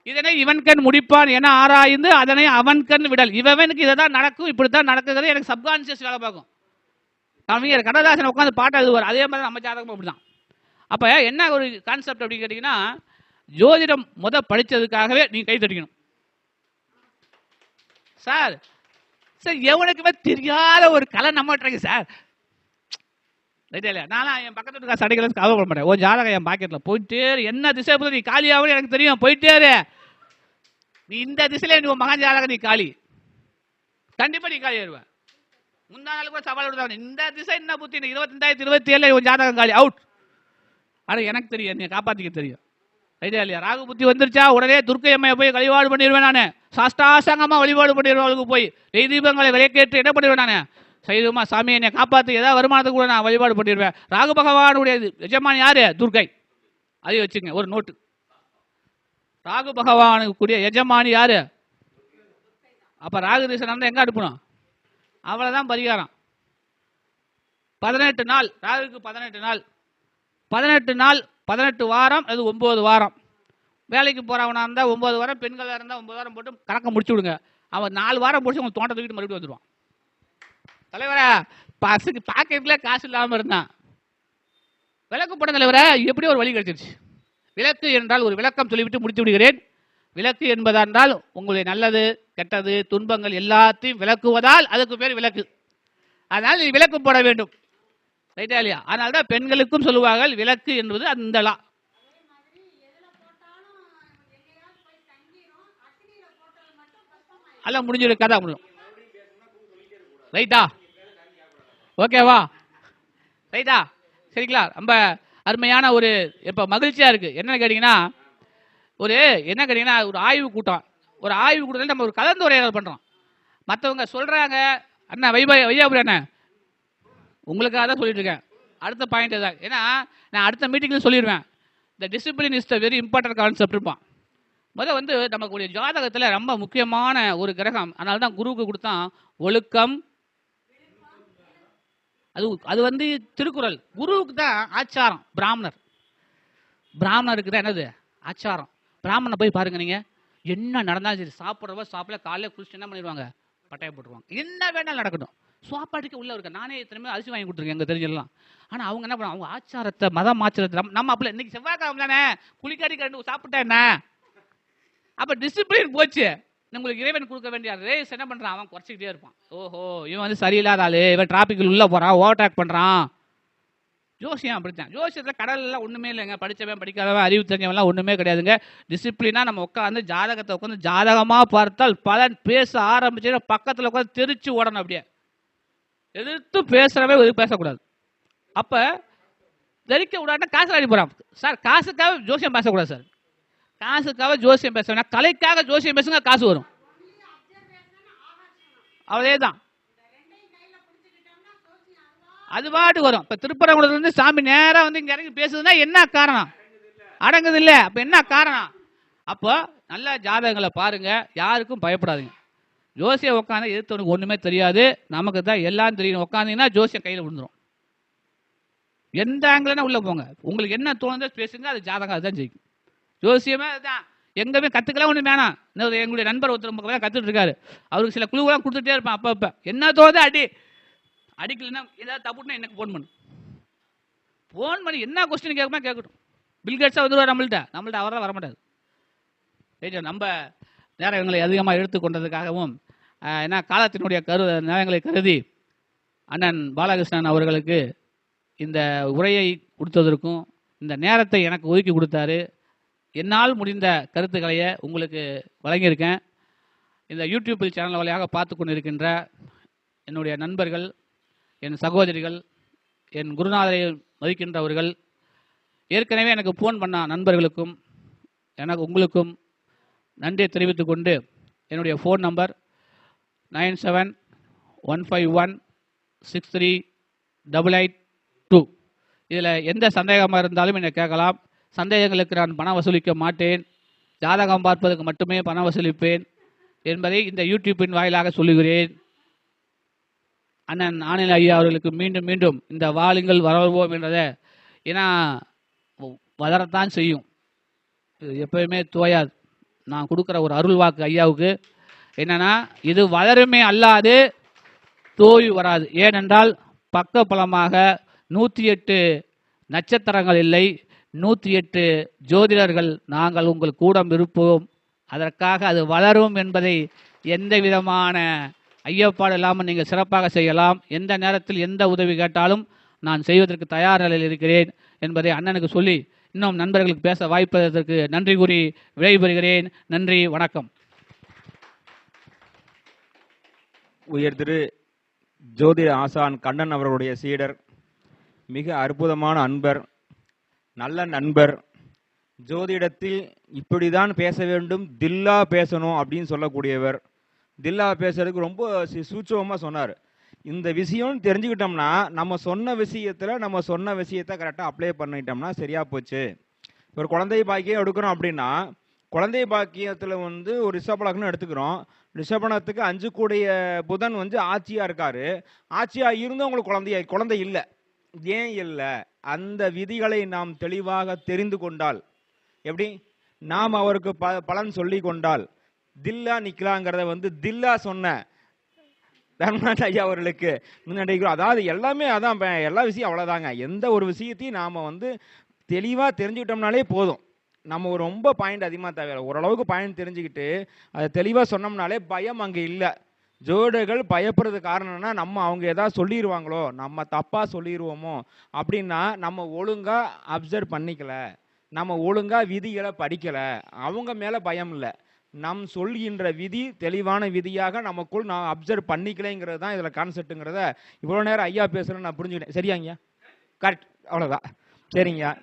இதனை இவன் கண் முடிப்பான் என ஆராய்ந்து அதனை அவன் கண் விடல். இவனுக்கு இதை தான் நடக்கும், இப்படித்தான் நடக்குது, எனக்கு சப்கான்சியஸ் வேலை பார்க்கும். கவிஞர் கண்ணதாசன் உட்காந்து பாட்டு எழுதுவார், அதே மாதிரி நம்ம ஜாதகம் அப்படிதான். அப்ப என்ன ஒரு கான்செப்ட் அப்படின்னு கேட்டீங்கன்னா, ஜோதிடம் படிச்சதுக்காகவே நீங்க கை தட்டிக்கணும் சார். சார் எவனுக்குமே தெரியாத ஒரு கலை நம்ம சார். நான் என் பக்கத்து சடைகளை கவலைப்பட மாட்டேன். ஒரு ஜாதகம் என் பாக்கெட்ல போயிட்டே என்ன திசை போது நீ காலியாவது எனக்கு தெரியும், போயிட்டே நீ இந்த திசையில நீ மகன் ஜாதகம் நீ காலி, கண்டிப்பா நீ காலி ஆயிடுவ. முந்தா நாள் கூட சவால் விடுறாங்க, இந்த திசை என்ன புத்தி 2527 ஜாதகம் காலி அவுட். ஆனா எனக்கு தெரியும், நீ காப்பாத்திக்க தெரியும். ரைட்டா இல்லையா? ராகு புத்தி வந்துருச்சா உடனே துர்க்கை அம்மையை போய் வழிபாடு பண்ணிடுவேன் நானு, சாஷ்டாசங்கமா வழிபாடு பண்ணிடுவேன். போய் நெய் தீபங்களை விலைக்கேற்று என்ன பண்ணிடுவேன் நானு, சைதுமா சாமி என்னை காப்பாத்து, ஏதாவது வருமானத்துக்கு கூட நான் வழிபாடு பண்ணிடுவேன். ராகு பகவானுடைய எஜமான் யாரு? துர்க்கை. அதை வச்சுங்க ஒரு நோட்டு. ராகு பகவானுக்குரிய எஜமானி யாரு? அப்ப ராகு திசை எங்க அனுப்பணும்? அவ்வளவுதான் பரிகாரம். 18 நாள் ராகுக்கு, 18 நாள் 18 நாள் 18 வாரம், அது 9 வாரம். வேலைக்கு போறவனா இருந்தா 9 வாரம், பெண்களா இருந்தா 9 வாரம் போட்டு கணக்க முடிச்சு விடுங்க. அவன் 4 வாரம் முடிச்சு உங்க தோட்டத்தை வீட்டு மறுபடியும் வந்துடுவான். தலைவரா பசுக்கு பாக்கெட்ல காசு இல்லாம இருந்தான், விளக்கு போட தலைவரா எப்படி ஒரு வழி கிடைச்சிருச்சு. விளக்கு என்றால் ஒரு விளக்கம் சொல்லிவிட்டு முடித்து விடுகிறேன். விளக்கு என்பதென்றால் உங்களுடைய நல்லது கெட்டது துன்பங்கள் எல்லாத்தையும் விளக்குவதால் அதுக்கு பேர் விளக்கு. அதனால் நீ விளக்கு போட வேண்டும். ரைட்டா இல்லையா? அதனால தான் பெண்களுக்கும் சொல்லுவார்கள் விளக்கு என்பது அந்த லா. எல்லாம் முடிஞ்சிடும், கதை முடியும். ரைட்டா? ஓகேவா? ரைட்டா? சரிங்களா? ரொம்ப அருமையான ஒரு இப்போ மகிழ்ச்சியாக இருக்குது. என்னன்னு கேட்டிங்கன்னா என்ன கேட்டிங்கன்னா ஒரு ஆய்வு கூட்டம். ஒரு ஆய்வு கூட்டத்தில் நம்ம ஒரு கலந்துரையாடல் பண்ணுறோம். மற்றவங்க சொல்கிறாங்க, அண்ணா வையாபுரி அண்ணா உங்களுக்காக தான் சொல்லிட்டு இருக்கேன். அடுத்த பாயிண்ட் தான். ஏன்னா நான் அடுத்த மீட்டிங்கில் சொல்லிடுவேன். த discipline is the very important concept இருப்பான். நமக்கு நமக்குடைய ஜாதகத்தில் ரொம்ப முக்கியமான ஒரு கிரகம். அதனால தான் குருவுக்கு கொடுத்தா ஒழுக்கம். அது திருக்குறள். குருவுக்கு தான் ஆச்சாரம். பிராமணருக்கு தான் என்னது ஆச்சாரம். பிராமணனை போய் பாருங்க, நீங்க என்ன நடந்தாலும் சரி, சாப்பிட்றவ சாப்பிட காலையில் குளிச்சுட்டு என்ன பண்ணிடுவாங்க, பட்டையை போட்டுருவாங்க. என்ன வேணாலும் நடக்கட்டும், சாப்பாட்டுக்கு உள்ள இருக்க. நானே இத்தனை அரிசி வாங்கி கொடுத்துருக்கேன் எங்க தெரிஞ்சலாம். ஆனா அவங்க என்ன பண்ணுவாங்க, அவங்க ஆச்சாரத்தை மதம் ஆச்சாரத்தை நம்ம அப்பல இன்னைக்கு செவ்வாய்க்கிழமை தானே குளிக்காடி கண்டு சாப்பிட்டா என்ன, அப்ப டிசிப்ளின் போச்சு. உங்களுக்கு இறைவன் கொடுக்க வேண்டிய ரேஸ் என்ன பண்றான், அவன் குறைச்சிக்கிட்டே இருப்பான். ஓஹோ இவன் சரியில்லாத ஆளு, இவன் டிராபிக்கில் உள்ள போறான், ஓவர்டேக் பண்றான். ஜோசியம் அப்படித்தான். ஜோசியத்தில் கடல்லாம் ஒன்றுமே இல்லைங்க. படித்தவன் படிக்காதவன் அறிவு தெரிஞ்சவன்லாம் ஒன்றுமே கிடையாதுங்க. டிசிப்ளினாக நம்ம உட்காந்து ஜாதகத்தை உட்காந்து ஜாதகமாக பார்த்தால் பலன் பேச ஆரம்பிச்சு பக்கத்தில் உட்காந்து தெரிச்சு ஓடணும். அப்படியே எதிர்த்து பேசுகிறவே பேசக்கூடாது. அப்போ தெரிக்க விடாட்டா காசு அடி போகிறான் சார். காசுக்காக ஜோசியம் பேசக்கூடாது சார். காசுக்காக ஜோசியம் பேச, கலைக்காக ஜோசியம் பேசுங்க, காசு வரும். அவ்வளே தான், அது பாட்டு வரும். இப்ப திருப்பரங்குன்றத்துல சாமி நேரா இங்க இறங்கி பேசுதுன்னா என்ன காரணம், அடங்குது இல்ல? அப்ப என்ன காரணம்? அப்போ நல்ல ஜாதகங்களை பாருங்க, யாருக்கும் பயப்படாதீங்க. ஜோசியம் உட்காந்து எதிர்த்தவனுக்கு ஒண்ணுமே தெரியாது, நமக்கு தான் எல்லாம் தெரியும். உட்காந்தீங்கன்னா ஜோசியம் கையில விழுந்துரும். எந்த ஆங்கிள்னா உள்ள போங்க, உங்களுக்கு என்ன தோணுதோ பேசுங்க, அது ஜாதகம் அதுதான் ஜெயிக்கும். ஜோசியமே அதுதான். எங்கேயுமே கத்துக்கலாம் ஒண்ணு வேணாம். எங்களுடைய நண்பர் ஒருத்தர் கத்துட்டு இருக்காரு, அவருக்கு சில குழுவெல்லாம் கொடுத்துட்டே இருப்பான். அப்ப என்ன தோணுதோ அடி, அடிக்கலன்னா ஏதாவது தப்புனா எனக்கு ஃபோன் பண்ணி என்ன கொஸ்டின் கேட்குமா கேட்கட்டும். பில்கேட்ஸாக வந்துடுவார் நம்மள்ட்ட அவரெல்லாம் வரமாட்டாது. நம்ம நேரங்களை அதிகமாக எடுத்துக்கொண்டதுக்காகவும் ஏன்னா காலத்தினுடைய நேரங்களை கருதி அண்ணன் பாலகிருஷ்ணன் அவர்களுக்கு இந்த உரையை கொடுத்ததற்கும் இந்த நேரத்தை எனக்கு ஒதுக்கி கொடுத்தாரு. என்னால் முடிந்த கருத்துக்களைய உங்களுக்கு வழங்கியிருக்கேன். இந்த யூடியூப் சேனல் வழியாக பார்த்து கொண்டு இருக்கின்ற என்னுடைய நண்பர்கள், என் சகோதரிகள், என் குருநாதரை மதிக்கின்றவர்கள், ஏற்கனவே எனக்கு ஃபோன் பண்ண நண்பர்களுக்கும் உங்களுக்கும் நன்றியை தெரிவித்துக் கொண்டு என்னுடைய ஃபோன் நம்பர் 97-151-63-882. இதில் எந்த சந்தேகமாக இருந்தாலும் என்னை கேட்கலாம். சந்தேகங்களுக்கு நான் பணம் வசூலிக்க மாட்டேன், ஜாதகம் பார்ப்பதற்கு மட்டுமே பணம் வசூலிப்பேன் என்பதை இந்த யூடியூப்பின் வாயிலாக சொல்லுகிறேன். அண்ணன் ஆனில் ஐயா அவர்களுக்கு மீண்டும் மீண்டும் இந்த வாளுங்கள் வளர்வோம் என்றதை, ஏன்னா வளரத்தான் செய்யும், எப்பயுமே தோயாது. நான் கொடுக்குற ஒரு அருள் வாக்கு ஐயாவுக்கு என்னன்னா, இது வளருமே அல்லாது தோய் வராது. ஏனென்றால் பக்க பலமாக 108 நட்சத்திரங்கள் இல்லை, 108 ஜோதிடர்கள் நாங்கள் உங்கள் கூடம் இருப்போம். அதற்காக அது வளரும் என்பதை எந்த விதமான ஐயப்பாடு இல்லாமல் நீங்கள் சிறப்பாக செய்யலாம். எந்த நேரத்தில் எந்த உதவி கேட்டாலும் நான் செய்வதற்கு தயார் நிலையில் இருக்கிறேன் என்பதை அண்ணனுக்கு சொல்லி இன்னும் நண்பர்களுக்கு பேச வாய்ப்பதற்கு நன்றி கூறி விடைபெறுகிறேன். நன்றி, வணக்கம். உயர் திரு ஜோதிட ஆசான் கண்ணன் அவர்களுடைய சீடர், மிக அற்புதமான அன்பர், நல்ல நண்பர். ஜோதிடத்தில் இப்படிதான் பேச வேண்டும், தில்லா பேசணும் அப்படின்னு சொல்லக்கூடியவர். தில்லா பேசுறதுக்கு ரொம்ப சூட்சமாக சொன்னார். இந்த விஷயம்னு தெரிஞ்சுக்கிட்டோம்னா நம்ம சொன்ன விஷயத்தை கரெக்டாக அப்ளை பண்ணிட்டோம்னா சரியா போச்சு. ஒரு குழந்தை பாக்கியம் எடுக்கிறோம் அப்படின்னா, குழந்தை பாக்கியத்தில் ஒரு ரிஷபலக்னம் எடுத்துக்கிறோம். ரிஷபலக்னத்துக்கு 5 கூடிய புதன் ஆட்சியா இருக்காரு. ஆட்சியா இருந்தும் உங்களுக்கு குழந்தை இல்லை. ஏன் இல்லை? அந்த விதிகளை நாம் தெளிவாக தெரிந்து கொண்டால், எப்படி நாம் அவருக்கு பலன் சொல்லி கொண்டால், தில்லா நிக்கலாங்கிறத தில்லா சொன்ன தர்மநாத் ஐயா அவர்களுக்கு முன்னடைக்கிறோம். அதாவது எல்லாமே அதான், எல்லா விஷயம் அவ்வளோதாங்க. எந்த ஒரு விஷயத்தையும் நாம் தெளிவாக தெரிஞ்சுக்கிட்டோம்னாலே போதும். நம்ம ஒரு ரொம்ப பாயிண்ட் அதிகமாக தேவையில்லை, ஓரளவுக்கு பாயிண்ட் தெரிஞ்சுக்கிட்டு அதை தெளிவாக சொன்னோம்னாலே பயம் அங்கே இல்லை. ஜோடர்கள் பயப்படுறது காரணம்னா நம்ம அவங்க ஏதாவது சொல்லிடுவாங்களோ, நம்ம தப்பாக சொல்லிடுவோமோ அப்படின்னா நம்ம ஒழுங்காக அப்சர்வ் பண்ணிக்கல, நம்ம ஒழுங்காக விதிகளை படிக்கலை, அவங்க மேலே பயம் இல்லை. நம் சொல்கின்ற விதி தெளிவான விதியாக நமக்குள் நான் அப்சர்வ் பண்ணிக்கலைங்கிறது தான் இதில் கான்செப்ட்டுங்கிறத இவ்வளோ நேரம் ஐயா பேசுகிறேன்னு நான் புரிஞ்சுக்கிட்டேன். சரியாங்கய்யா? கரெக்ட், அவ்வளோதான். சரிங்க.